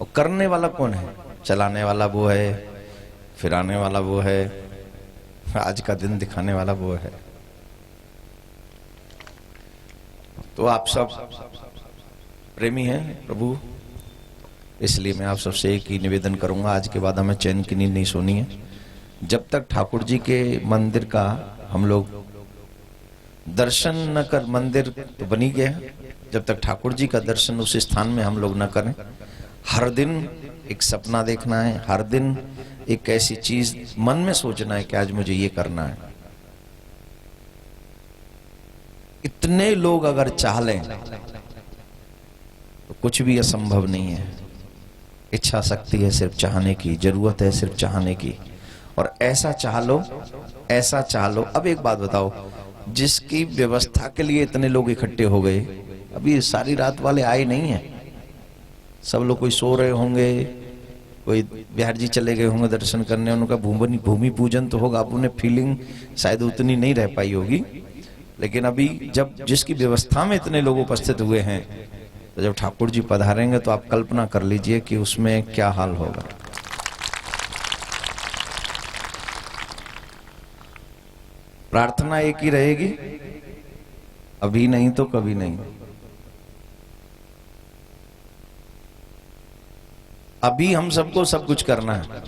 और करने वाला कौन है? चलाने वाला वो है, फिराने वाला वो है, आज का दिन दिखाने वाला वो है। तो आप सब प्रेमी हैं प्रभु, इसलिए मैं आप सबसे एक ही निवेदन करूंगा, आज के बाद हमें चैन की नींद नहीं सोनी है जब तक ठाकुर जी के मंदिर का हम लोग दर्शन न कर, मंदिर तो बनी गया, जब तक ठाकुर जी का दर्शन उस स्थान में हम लोग न करें। हर दिन एक सपना देखना है, हर दिन एक ऐसी चीज मन में सोचना है कि आज मुझे ये करना है। इतने लोग अगर चाह लें तो कुछ भी असंभव नहीं है। इच्छा शक्ति है सिर्फ चाहने की, जरूरत है सिर्फ चाहने की, और ऐसा चाह लो, ऐसा चाह लो। अब एक बात बताओ, जिसकी व्यवस्था के लिए इतने लोग इकट्ठे हो गए, अभी सारी रात वाले आए नहीं है, सब लोग कोई सो रहे होंगे, कोई बिहार जी चले गए होंगे दर्शन करने, उनका भूमि पूजन तो होगा, अब उन्हें फीलिंग शायद उतनी नहीं रह पाई होगी। लेकिन अभी जब जिसकी व्यवस्था में इतने लोग उपस्थित हुए हैं, तो जब ठाकुर जी पधारेंगे तो आप कल्पना कर लीजिए कि उसमें क्या हाल होगा। प्रार्थना एक ही रहेगी, अभी नहीं तो कभी नहीं। अभी हम सबको सब कुछ करना है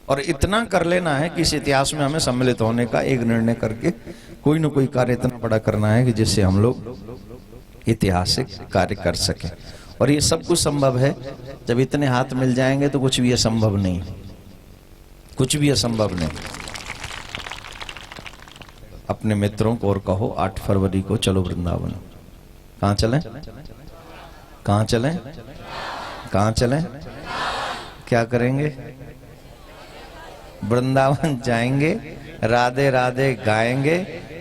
और इतना कर लेना है कि इस इतिहास में हमें सम्मिलित होने का एक निर्णय करके कोई न कोई कार्य इतना बड़ा करना है कि जिससे हम लोग ऐतिहासिक कार्य कर सकें। और ये सब कुछ संभव है जब इतने हाथ मिल जाएंगे, तो कुछ भी असंभव नहीं, कुछ भी असंभव नहीं। अपने मित्रों को और कहो 8 फरवरी को चलो वृंदावन। कहाँ चलें? कहाँ चलें? कहाँ चलें? क्या करेंगे? वृंदावन जाएंगे, राधे राधे गाएंगे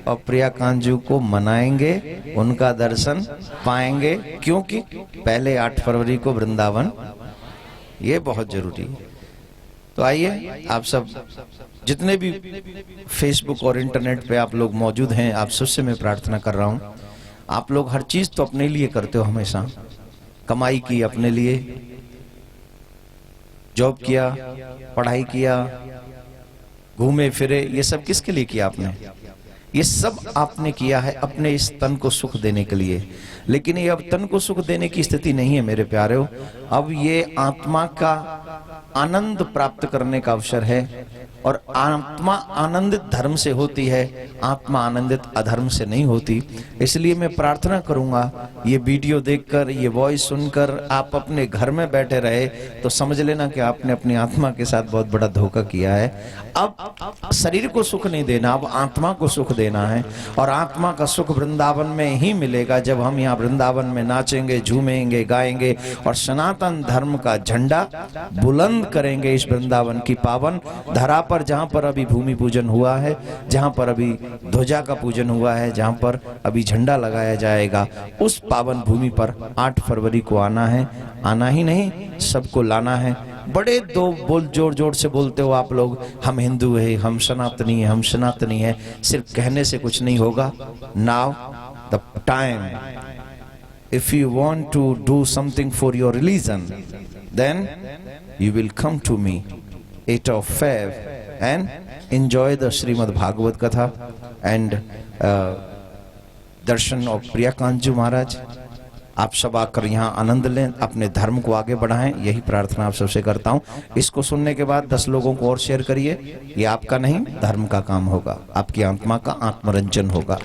और प्रिया कांजू को मनाएंगे, उनका दर्शन पाएंगे, क्योंकि पहले 8 फरवरी को वृंदावन, ये बहुत जरूरी है। तो आइए आप सब जितने भी फेसबुक और इंटरनेट पे आप लोग मौजूद हैं, आप सबसे मैं प्रार्थना कर रहा हूं, आप लोग हर चीज तो अपने लिए करते हो, हमेशा कमाई की अपने लिए, जॉब किया, पढ़ाई किया, घूमे फिरे, ये सब किसके लिए किया आपने? ये सब आपने किया है अपने इस तन को सुख देने के लिए। लेकिन ये अब तन को सुख देने की स्थिति नहीं है मेरे प्यारे, अब ये आत्मा का आनंद प्राप्त करने का अवसर है। और आत्मा आनंदित धर्म से होती है, आत्मा आनंदित अधर्म से नहीं होती। इसलिए मैं प्रार्थना करूंगा, ये वीडियो देखकर, ये वॉइस सुनकर आप अपने घर में बैठे रहे तो समझ लेना कि आपने अपनी आत्मा के साथ बहुत बड़ा धोखा किया है। अब शरीर को सुख नहीं देना, अब आत्मा को सुख देना है। और आत्मा का सुख वृंदावन में ही मिलेगा, जब हम यहाँ वृंदावन में नाचेंगे, झूमेंगे, गाएंगे और सनातन धर्म का झंडा बुलंद करेंगे इस वृंदावन की पावन धरा पर, जहां पर अभी भूमि पूजन हुआ है, जहां पर अभी ध्वजा का पूजन हुआ है, जहां पर अभी झंडा लगाया जाएगा। उस पावन भूमि पर 8 फरवरी को आना है, आना ही नहीं सबको लाना है। बड़े दो बोल जोर जोर से बोलते हो आप लोग, हम हिंदू है, हम सनातनी है, हम सनातनी है। सिर्फ कहने से कुछ नहीं होगा। Now the time, if you want to do something for your religion, then you will come to me 8 of Feb and enjoy the Srimad Bhagavad Katha and darshan of Priya Kanju Maharaj। आप सब आकर यहाँ आनंद लें, अपने धर्म को आगे बढ़ाएं, यही प्रार्थना आप सबसे करता हूँ। इसको सुनने के बाद 10 लोगों को और शेयर करिए। ये आपका नहीं, धर्म का काम होगा, आपकी आत्मा का आत्मरंजन होगा।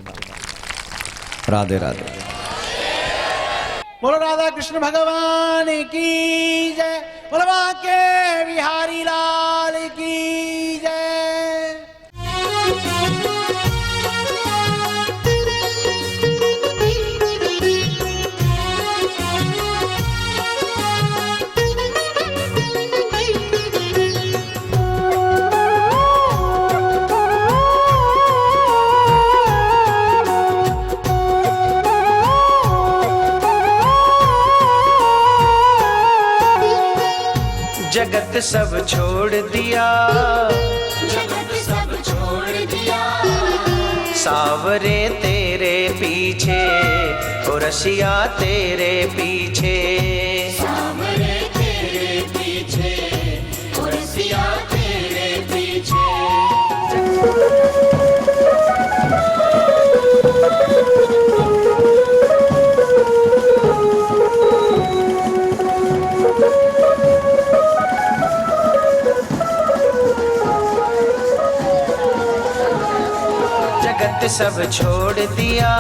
राधे राधे।
बोलो राधा कृष्ण भगवान की जय, बोलो बांके बिहारी लाल की जय।
जगत सब छोड़ दिया,
जगत सब छोड़ दिया,
सावरे तेरे पीछे, ओ रसिया तेरे पीछे,
सावरे तेरे पीछे, ओ रसिया तेरे पीछे।
जगत सब छोड़ दिया,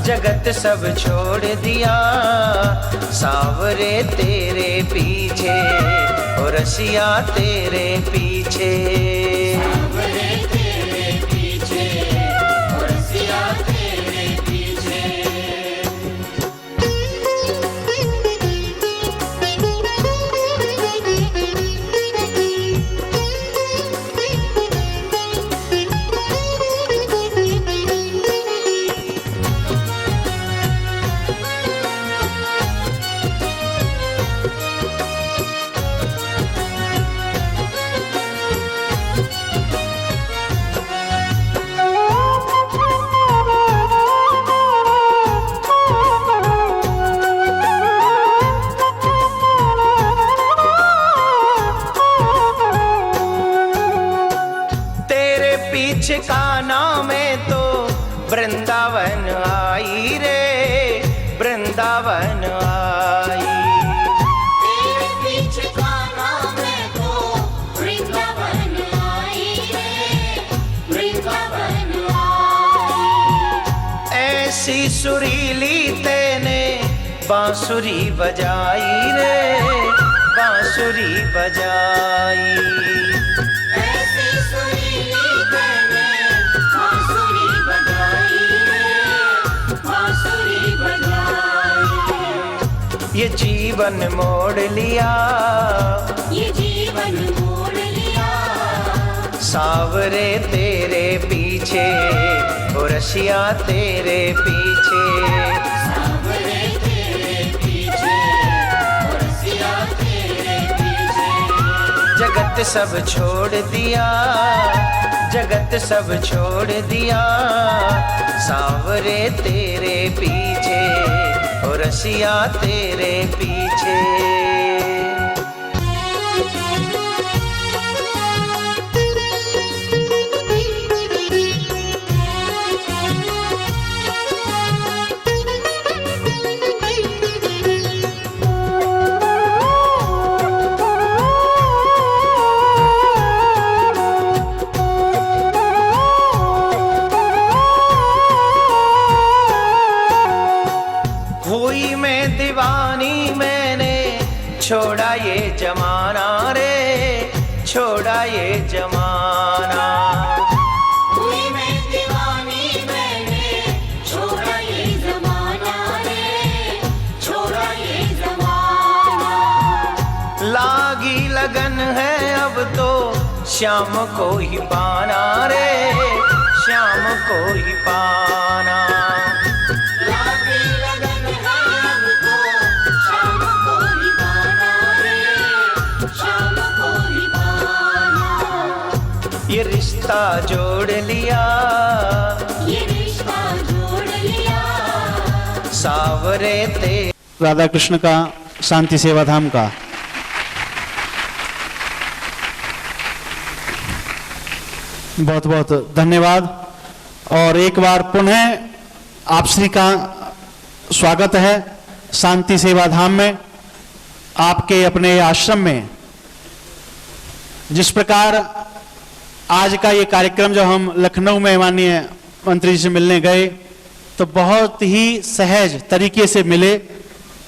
जगत सब छोड़ दिया, सावरे तेरे पीछे और रसिया तेरे पीछे।
सावरे तेरे पीछे और रसिया तेरे पीछे।
तेरे पीछे का नाम है तो वृंदावन आई रे, वृंदावन आई।
तेरे पीछे का नाम है तो वृंदावन आई रे, वृंदावन आई।
ऐसी सुरीली तेने बांसुरी बजाई रे, बांसुरी बजाई।
ऐसी सुरीली तेने बांसुरी बजाई रे, बांसुरी बजाई।
ये जीवन मोड़ लिया,
ये जीवन मोड़ लिया,
सावरे तेरे पीछे और रसिया तेरे पीछे।
सावरे तेरे पीछे और रसिया तेरे पीछे।
जगत सब छोड़ दिया, जगत सब छोड़ दिया, सावरे तेरे पीछे और रसिया तेरे पीछे। हुई मैं दीवानी, मैंने छोड़ा ये जमाना रे, छोड़ा ये जमाना।
हुई मैं दीवानी, मैंने छोड़ा ये जमाना रे, छोड़ा ये जमाना।
लागी लगन है अब तो श्याम को ही पाना रे, श्याम को ही पाना।
लागी लगन है अब तो शाम को ही पाना रे, शाम को ही पाना।
ये रिश्ता जोड़ लिया,
ये रिश्ता जोड़ लिया,
सावरे ते
राधा कृष्ण का शांति सेवा धाम का बहुत बहुत धन्यवाद। और एक बार पुनः आप श्री का स्वागत है शांति सेवा धाम में, आपके अपने आश्रम में। जिस प्रकार आज का ये कार्यक्रम जो हम लखनऊ में माननीय मंत्री जी से मिलने गए तो बहुत ही सहज तरीके से मिले,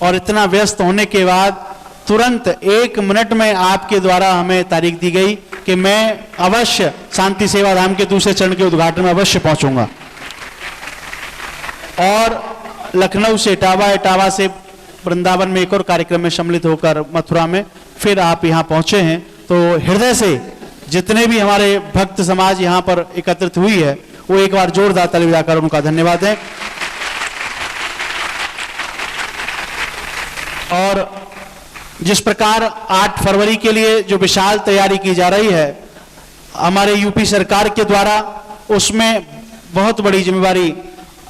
और इतना व्यस्त होने के बाद तुरंत 1 मिनट में आपके द्वारा हमें तारीख दी गई कि मैं अवश्य शांति सेवा धाम के दूसरे चरण के उद्घाटन में अवश्य पहुंचूंगा। और लखनऊ से इटावा, इटावा से वृंदावन में एक और कार्यक्रम में सम्मिलित होकर मथुरा में फिर आप यहाँ पहुंचे हैं। तो हृदय से जितने भी हमारे भक्त समाज यहाँ पर एकत्रित हुई है वो एक बार जोरदार ताली बजाकर उनका धन्यवाद है। और जिस प्रकार 8 फरवरी के लिए जो विशाल तैयारी की जा रही है हमारे यूपी सरकार के द्वारा, उसमें बहुत बड़ी जिम्मेवारी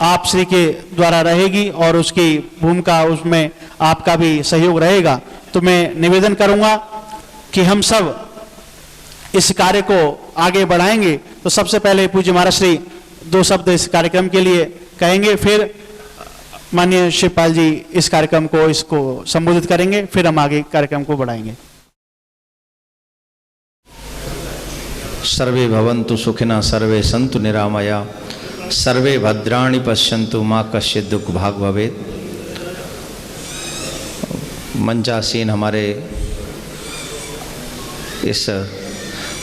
आप श्री के द्वारा रहेगी और उसकी भूमिका, उसमें आपका भी सहयोग रहेगा। तो मैं निवेदन करूंगा कि हम सब इस कार्य को आगे बढ़ाएंगे। तो सबसे पहले पूज्य महाराज श्री 2 शब्द इस कार्यक्रम के लिए कहेंगे, फिर माननीय शिवपाल जी इस कार्यक्रम को इसको संबोधित करेंगे, फिर हम आगे कार्यक्रम को बढ़ाएंगे।
सर्वे भवन्तु सुखिनः, सर्वे सन्तु निरामया। सर्वे भद्राणि पश्यन्तु माँ कश्चित् दुख भाग भवेत्। मंचासीन हमारे इस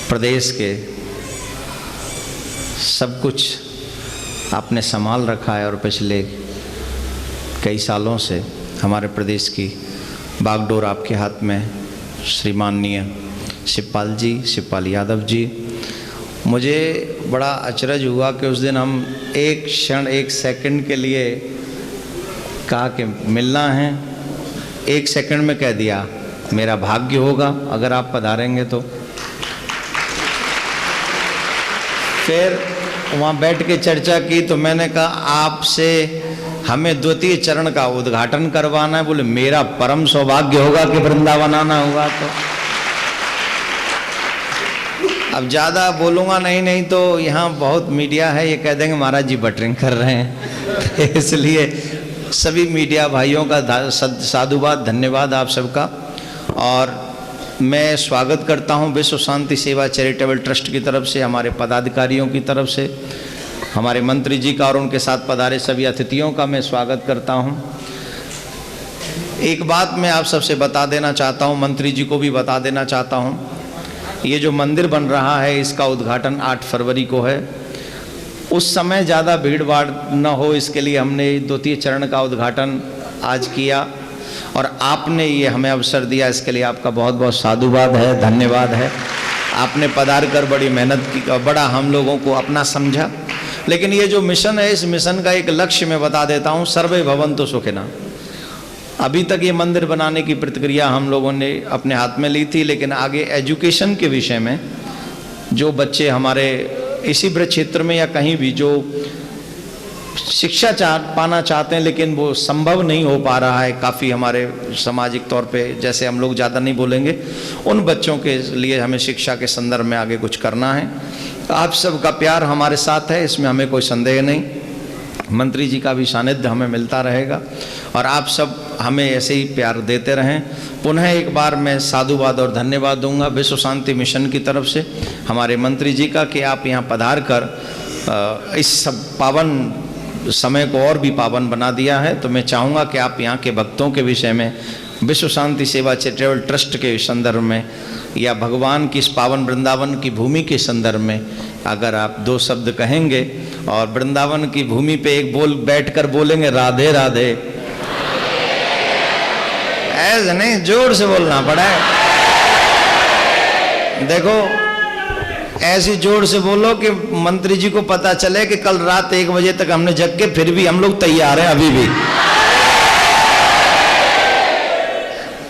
प्रदेश के सब कुछ आपने संभाल रखा है और पिछले कई सालों से हमारे प्रदेश की बागडोर आपके हाथ में। श्रीमाननीय शिवपाल जी, शिवपाल यादव जी, मुझे बड़ा अचरज हुआ कि उस दिन हम एक क्षण, एक सेकंड के लिए कहा कि मिलना है, एक सेकंड में कह दिया मेरा भाग्य होगा अगर आप पधारेंगे तो। फिर वहाँ बैठ के चर्चा की तो मैंने कहा आपसे हमें द्वितीय चरण का उद्घाटन करवाना है। बोले मेरा परम सौभाग्य होगा कि वृंदावन आना होगा। तो अब ज़्यादा बोलूँगा नहीं तो यहाँ बहुत मीडिया है, ये कह देंगे महाराज जी बटरिंग कर रहे हैं। इसलिए सभी मीडिया भाइयों का साधुवाद, धन्यवाद आप सबका। और मैं स्वागत करता हूँ विश्व शांति सेवा चैरिटेबल ट्रस्ट की तरफ से, हमारे पदाधिकारियों की तरफ से, हमारे मंत्री जी का और उनके साथ पधारे सभी अतिथियों का मैं स्वागत करता हूँ। एक बात मैं आप सबसे बता देना चाहता हूँ, मंत्री जी को भी बता देना चाहता हूँ, ये जो मंदिर बन रहा है इसका उद्घाटन 8 फरवरी को है। उस समय ज़्यादा भीड़ भाड़ न हो इसके लिए हमने द्वितीय चरण का उद्घाटन आज किया और आपने ये हमें अवसर दिया, इसके लिए आपका बहुत बहुत साधुवाद है, धन्यवाद है। आपने पधार कर बड़ी मेहनत की, बड़ा हम लोगों को अपना समझा। लेकिन ये जो मिशन है, इस मिशन का एक लक्ष्य मैं बता देता हूँ, सर्वे भवन्तु सुखिनः। अभी तक ये मंदिर बनाने की प्रक्रिया हम लोगों ने अपने हाथ में ली थी, लेकिन आगे एजुकेशन के विषय में जो बच्चे हमारे इसी ब्रज क्षेत्र में या कहीं भी जो शिक्षा पाना चाहते हैं लेकिन वो संभव नहीं हो पा रहा है, काफ़ी हमारे सामाजिक तौर पे, जैसे हम लोग ज़्यादा नहीं बोलेंगे, उन बच्चों के लिए हमें शिक्षा के संदर्भ में आगे कुछ करना है। आप सबका प्यार हमारे साथ है, इसमें हमें कोई संदेह नहीं। मंत्री जी का भी सानिध्य हमें मिलता रहेगा और आप सब हमें ऐसे ही प्यार देते रहें। पुनः एक बार मैं साधुवाद और धन्यवाद दूंगा विश्व शांति मिशन की तरफ से हमारे मंत्री जी का कि आप यहाँ पधार कर इस सब पावन समय को और भी पावन बना दिया है। तो मैं चाहूँगा कि आप यहाँ के भक्तों के विषय में, विश्व शांति सेवा चैरिटेबल ट्रस्ट के संदर्भ में या भगवान की इस पावन वृंदावन की भूमि के संदर्भ में अगर आप 2 शब्द कहेंगे और वृंदावन की भूमि पे एक बोल बैठकर बोलेंगे राधे राधे, ऐसे नहीं, जोर से बोलना पड़ा है। देखो ऐसी जोर से बोलो कि मंत्री जी को पता चले कि कल रात 1 बजे तक हमने जग के फिर भी हम लोग तैयार हैं अभी भी।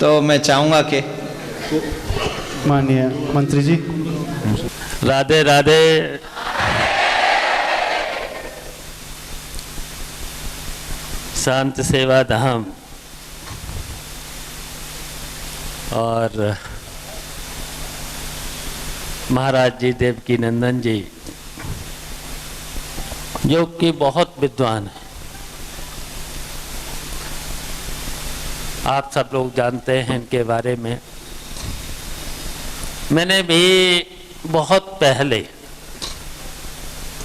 तो मैं चाहूंगा कि
माननीय मंत्री जी।
राधे राधे। शांति सेवा धाम और महाराज जी देवकी नंदन जी जो कि बहुत विद्वान है, आप सब लोग जानते हैं इनके बारे में। मैंने भी बहुत पहले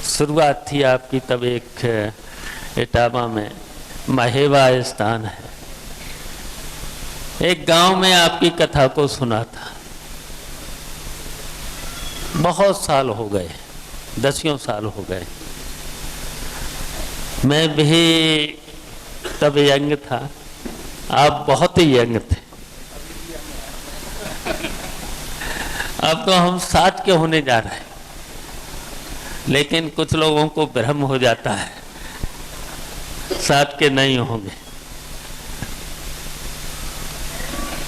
शुरुआत थी आपकी, तब एक इटावा में महेवा स्थान है, एक गांव में आपकी कथा को सुना था। बहुत साल हो गए, 10 साल हो गए। मैं भी तब यंग था, आप बहुत ही यंग थे। अब तो हम 60 के होने जा रहे हैं, लेकिन कुछ लोगों को भ्रम हो जाता है 60 के नहीं होंगे।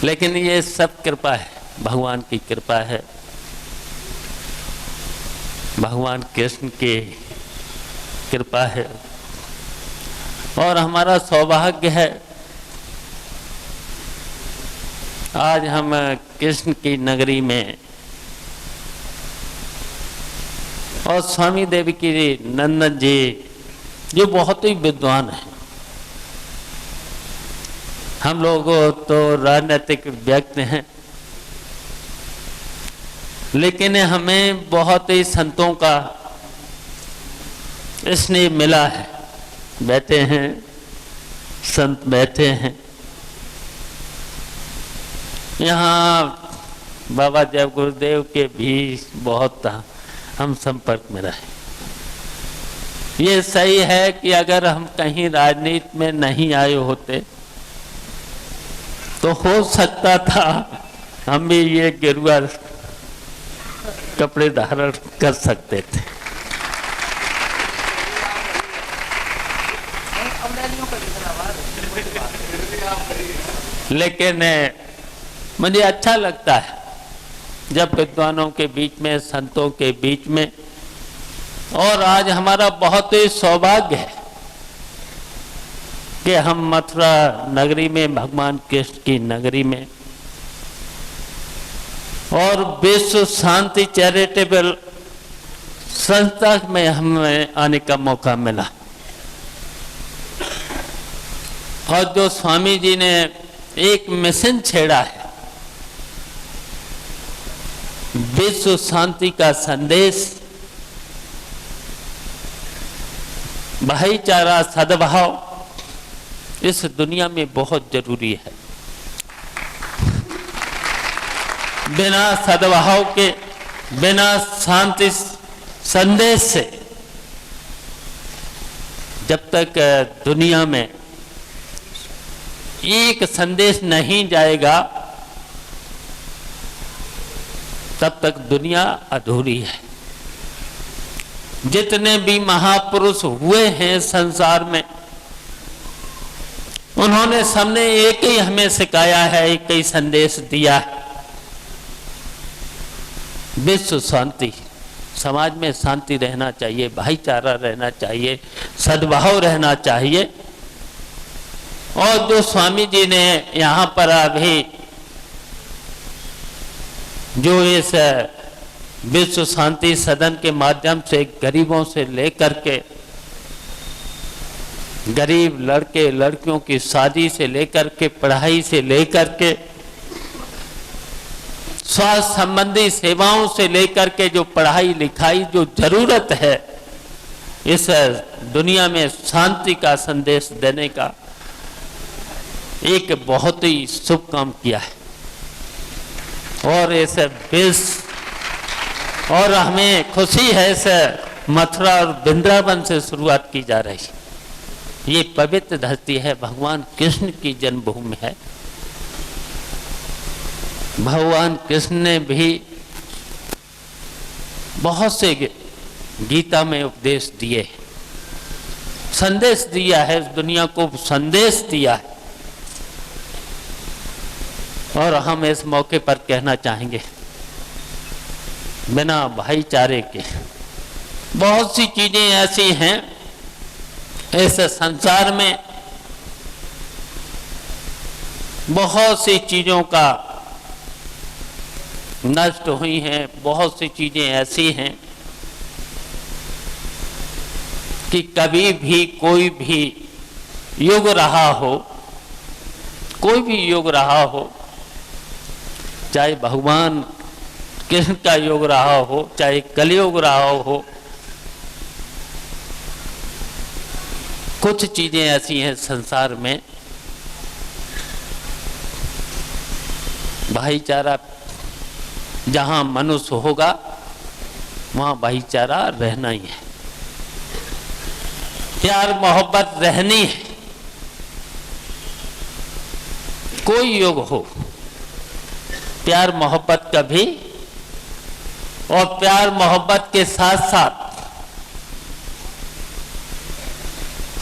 लेकिन ये सब कृपा है, भगवान की कृपा है, भगवान कृष्ण की कृपा है और हमारा सौभाग्य है आज हम कृष्ण की नगरी में और स्वामी देवकी नंदन जी जो बहुत ही विद्वान हैं। हम लोग तो राजनीतिक व्यक्ति हैं, लेकिन हमें बहुत ही संतों का स्नेह मिला है। बैठे हैं संत, बैठे हैं यहाँ। बाबा जय गुरुदेव के भी बहुत हम संपर्क में रहे। ये सही है कि अगर हम कहीं राजनीति में नहीं आए होते तो हो सकता था हम भी ये गेरुआ कपड़े धारण कर सकते थे। लेकिन मुझे अच्छा लगता है जब विद्वानों के बीच में, संतों के बीच में, और आज हमारा बहुत ही सौभाग्य है कि हम मथुरा नगरी में, भगवान कृष्ण की नगरी में, और विश्व शांति चैरिटेबल संस्था में हमें आने का मौका मिला। और जो स्वामी जी ने एक मिशन छेड़ा है, विश्व शांति का संदेश, भाईचारा, सद्भाव इस दुनिया में बहुत जरूरी है। बिना सद्भाव के, बिना शांति संदेश से जब तक दुनिया में एक संदेश नहीं जाएगा तब तक दुनिया अधूरी है। जितने भी महापुरुष हुए हैं संसार में, उन्होंने सबने एक ही हमें सिखाया है, एक ही संदेश दिया है, विश्व शांति। समाज में शांति रहना चाहिए, भाईचारा रहना चाहिए, सद्भाव रहना चाहिए। और जो स्वामी जी ने यहाँ पर अभी जो इस विश्व शांति सदन के माध्यम से गरीबों से लेकर के, गरीब लड़के लड़कियों की शादी से लेकर के, पढ़ाई से लेकर के, स्वास्थ्य संबंधी सेवाओं से लेकर के, जो पढ़ाई लिखाई जो जरूरत है इस दुनिया में शांति का संदेश देने का, एक बहुत ही शुभ काम किया है। और इस विश्व, और हमें खुशी है इस मथुरा और वृंदावन से शुरुआत की जा रही है। ये पवित्र धरती है, भगवान कृष्ण की जन्मभूमि है। भगवान कृष्ण ने भी बहुत से गीता में उपदेश दिए, संदेश दिया है, इस दुनिया को संदेश दिया है। और हम इस मौके पर कहना चाहेंगे, बिना भाईचारे के बहुत सी चीजें ऐसी हैं इस संसार में, बहुत सी चीजों का नष्ट हुई हैं, बहुत सी चीजें ऐसी हैं कि कभी भी कोई भी युग रहा हो, कोई भी युग रहा हो, चाहे भगवान कृष्ण का युग रहा हो, चाहे कलयुग रहा हो, कुछ चीजें ऐसी हैं संसार में, भाईचारा जहां मनुष्य होगा वहां भाईचारा रहना ही है, प्यार मोहब्बत रहनी है। कोई युग हो, प्यार मोहब्बत कभी, और प्यार मोहब्बत के साथ साथ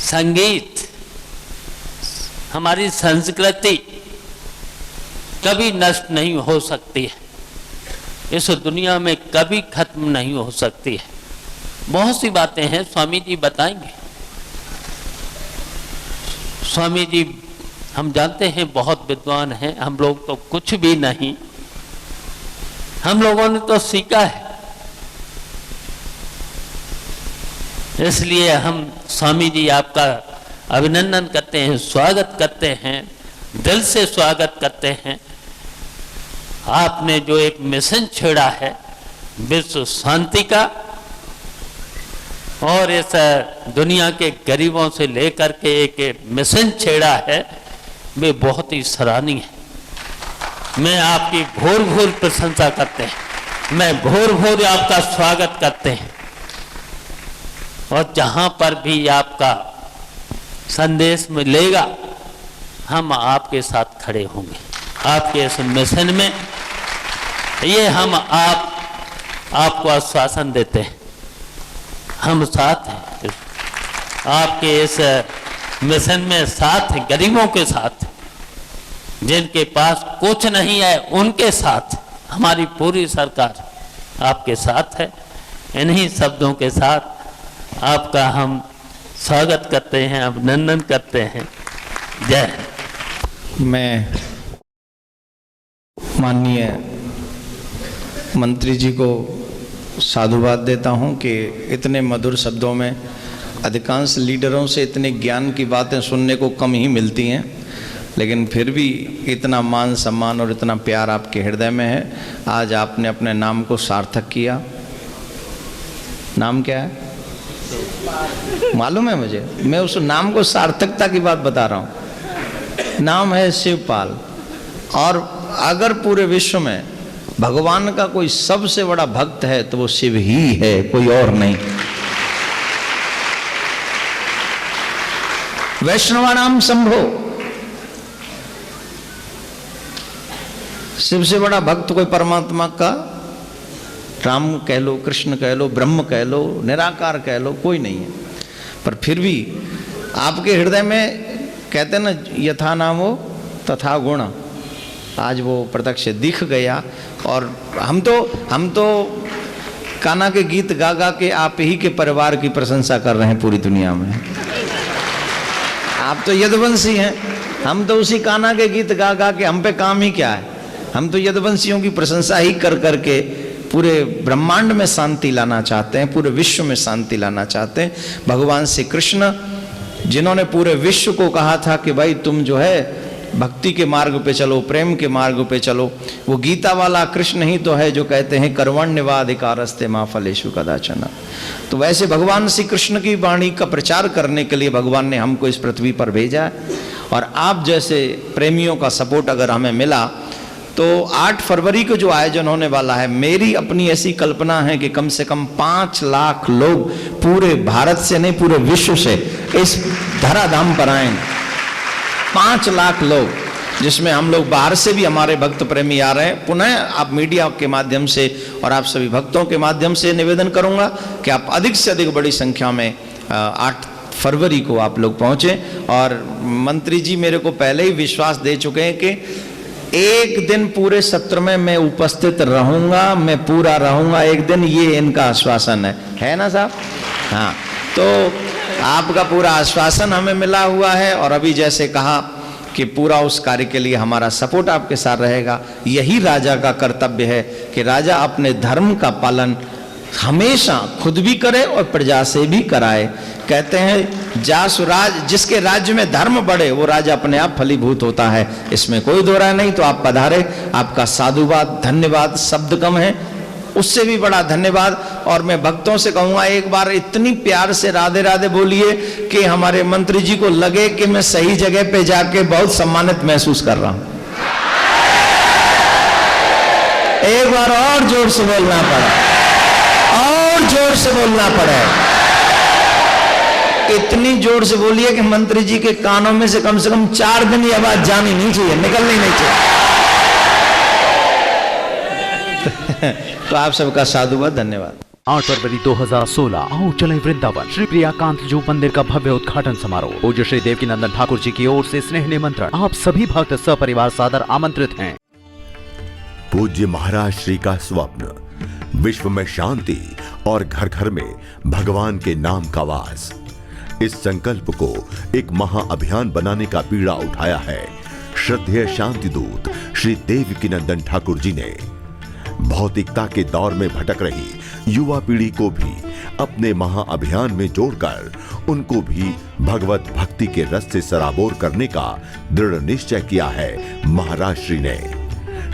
संगीत, हमारी संस्कृति कभी नष्ट नहीं हो सकती है, इस दुनिया में कभी खत्म नहीं हो सकती है। बहुत सी बातें हैं, स्वामी जी बताएंगे। स्वामी जी हम जानते हैं बहुत विद्वान हैं, हम लोग तो कुछ भी नहीं, हम लोगों ने तो सीखा है। इसलिए हम स्वामी जी आपका अभिनंदन करते हैं, स्वागत करते हैं, दिल से स्वागत करते हैं। आपने जो एक मिशन छेड़ा है विश्व शांति का, और इस दुनिया के गरीबों से लेकर के एक मिशन छेड़ा है, वे बहुत ही सराहनीय है। मैं आपकी भोर भोर प्रशंसा करते हैं, मैं भोर भोर आपका स्वागत करते हैं। और जहां पर भी आपका संदेश मिलेगा हम आपके साथ खड़े होंगे। आपके इस मिशन में ये हम आपको आश्वासन देते हैं, हम साथ हैं आपके इस मिशन में, साथ हैं, गरीबों के साथ, जिनके पास कुछ नहीं है उनके साथ हमारी पूरी सरकार आपके साथ है। इन्हीं शब्दों के साथ आपका हम स्वागत करते हैं, अभिनंदन करते हैं। जय हिंद।
मैं माननीय मंत्री जी को साधुवाद देता हूं कि इतने मधुर शब्दों में अधिकांश लीडरों से इतने ज्ञान की बातें सुनने को कम ही मिलती हैं, लेकिन फिर भी इतना मान सम्मान और इतना प्यार आपके हृदय में है। आज आपने अपने नाम को सार्थक किया। नाम क्या है मालूम है मुझे, मैं उस नाम को सार्थकता की बात बता रहा हूँ। नाम है शिवपाल। और अगर पूरे विश्व में भगवान का कोई सबसे बड़ा भक्त है तो वो शिव ही है, कोई और नहीं। वैष्णवानाम शंभो, शिव से बड़ा भक्त कोई परमात्मा का, राम कह लो, कृष्ण कह लो, ब्रह्म कह लो, निराकार कह लो, कोई नहीं है। पर फिर भी आपके हृदय में कहते ना यथा नामो तथा गुण, आज वो प्रत्यक्ष दिख गया। और हम तो कान्हा के गीत गा गा के आप ही के परिवार की प्रशंसा कर रहे हैं पूरी दुनिया में। आप तो यदुवंशी हैं, हम तो उसी कान्हा के गीत गा गा के, हम पे काम ही क्या है, हम तो यदुवंशियों की प्रशंसा ही कर करके पूरे ब्रह्मांड में शांति लाना चाहते हैं, पूरे विश्व में शांति लाना चाहते हैं। भगवान श्री कृष्ण जिन्होंने पूरे विश्व को कहा था कि भाई तुम जो है भक्ति के मार्ग पे चलो, प्रेम के मार्ग पे चलो, वो गीता वाला कृष्ण ही तो है जो कहते हैं कर्मण्यवाधिकारस्ते मा फलेषु कदाचन। तो वैसे भगवान श्री कृष्ण की वाणी का प्रचार करने के लिए भगवान ने हमको इस पृथ्वी पर भेजा है। और आप जैसे प्रेमियों का सपोर्ट अगर हमें मिला तो 8 फरवरी को जो आयोजन होने वाला है, मेरी अपनी ऐसी कल्पना है कि कम से कम 5 लाख लोग पूरे भारत से नहीं पूरे विश्व से इस धराधाम पर आएंगे। 5 लाख लोग, जिसमें हम लोग बाहर से भी हमारे भक्त प्रेमी आ रहे हैं। पुनः आप मीडिया के माध्यम से और आप सभी भक्तों के माध्यम से निवेदन करूंगा कि आप अधिक से अधिक बड़ी संख्या में 8 फरवरी को आप लोग पहुंचे। और मंत्री जी मेरे को पहले ही विश्वास दे चुके हैं कि एक दिन पूरे सत्र में मैं उपस्थित रहूंगा, मैं पूरा रहूंगा एक दिन, ये इनका आश्वासन है ना साहब? हाँ, तो आपका पूरा आश्वासन हमें मिला हुआ है। और अभी जैसे कहा कि पूरा उस कार्य के लिए हमारा सपोर्ट आपके साथ रहेगा। यही राजा का कर्तव्य है कि राजा अपने धर्म का पालन हमेशा खुद भी करे और प्रजा से भी कराए। कहते हैं जासु राज, जिसके राज्य में धर्म बढ़े वो राजा अपने आप फलीभूत होता है, इसमें कोई दो राय नहीं। तो आप पधारे, आपका साधुवाद, धन्यवाद शब्द कम है, उससे भी बड़ा धन्यवाद। और मैं भक्तों से कहूंगा एक बार इतनी प्यार से राधे राधे बोलिए कि हमारे मंत्री जी को लगे कि मैं सही जगह पे जाके बहुत सम्मानित महसूस कर रहा हूं। एक बार और जोर से बोलना पड़ा, और जोर से बोलना पड़े, इतनी जोर से बोलिए कि मंत्री जी के कानों में से कम 4 दिन ये आवाज जानी नहीं चाहिए, निकलनी नहीं चाहिए। तो आप सबका साधुवाद, धन्यवाद।
8 फरवरी 2016 आओ चले वृंदावन, श्री प्रियाकांत जू मंदिर का भव्य उद्घाटन समारोह। पूज्य श्री देवकीनंदन ठाकुर जी की ओर से स्नेह निमंत्रण। आप सभी भक्त सपरिवार सादर आमंत्रित हैं।
पूज्य महाराज श्री का स्वप्न, विश्व में शांति और घर घर में भगवान के नाम का वास, इस संकल्प को एक महाअभियान बनाने का बीड़ा उठाया है श्रद्धेय शांति दूत श्री देवकीनंदन ठाकुर जी ने। भौतिकता के दौर में भटक रही युवा पीढ़ी को भी अपने महाअभियान में जोड़कर उनको भी भगवत भक्ति के रस से सराबोर करने का दृढ़ निश्चय किया है महाराज श्री ने।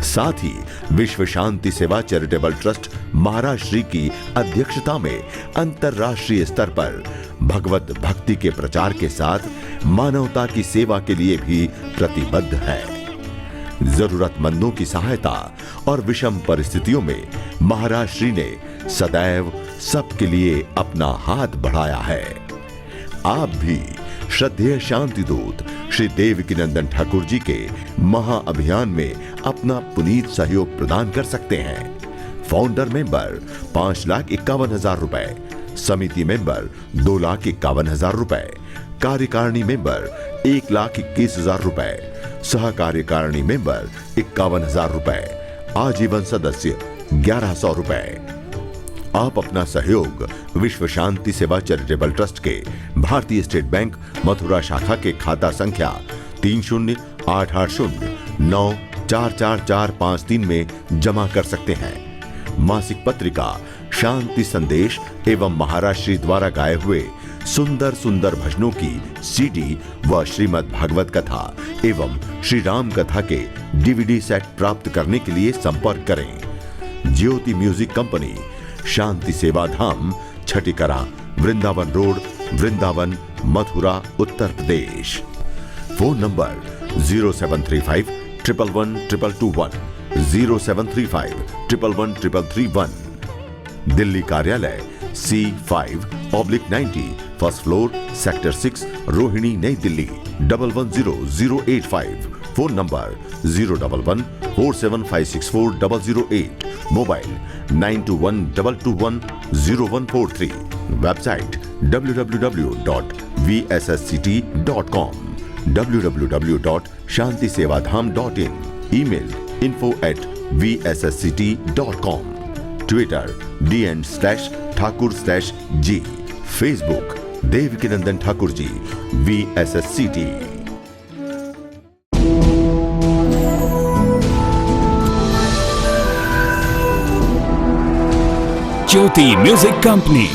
साथ ही विश्व शांति सेवा चैरिटेबल ट्रस्ट महाराष्ट्र की अध्यक्षता में अंतर्राष्ट्रीय स्तर पर भगवत भक्ति के प्रचार के साथ मानवता की सेवा के लिए भी प्रतिबद्ध है। जरूरतमंदों की सहायता और विषम परिस्थितियों में महाराष्ट्र ने सदैव सबके लिए अपना हाथ बढ़ाया है। आप भी श्रद्धेय शांति दूत श्री देवकीनंदन ठाकुर जी के महाअभियान में अपना पुनीत सहयोग प्रदान कर सकते हैं। फाउंडर मेंबर 5,51,000 रुपए, समिति मेंबर 2,51,000 रुपए, कार्यकारिणी मेंबर 1,21,000 रुपए, सह कार्यकारिणी मेंबर 51,000 रुपए, आजीवन सदस्य 1,100 रुपए। आप अपना सहयोग विश्व शांति सेवा चैरिटेबल ट्रस्ट के भारतीय स्टेट बैंक मथुरा शाखा के खाता संख्या 30,880,9,44453 में जमा कर सकते हैं। मासिक पत्रिका शांति संदेश एवं महाराष्ट्री द्वारा गाए हुए सुंदर सुंदर भजनों की सीडी व श्रीमद् भागवत कथा एवं श्री राम कथा के डीवीडी सेट प्राप्त करने के लिए संपर्क करें। ज्योति music company, Shanti Seva Dham, Chhatikara, Vrindavan road, Vrindavan, Mathura, Uttar Pradesh. Phone number 0735 111 221, 0735 111 331। Delhi कार्यालय C5/90, first floor, sector 6, Rohini, Nai Delhi 110085। Phone number 011 47564008। Mobile 9212210143। Website www.vssct.com, www.shantisevadham.in। Email info@vssct.com। Twitter dn/ठाकुर/G। Facebook Devkinandan Thakur ji VSSCT।
Jyoti music company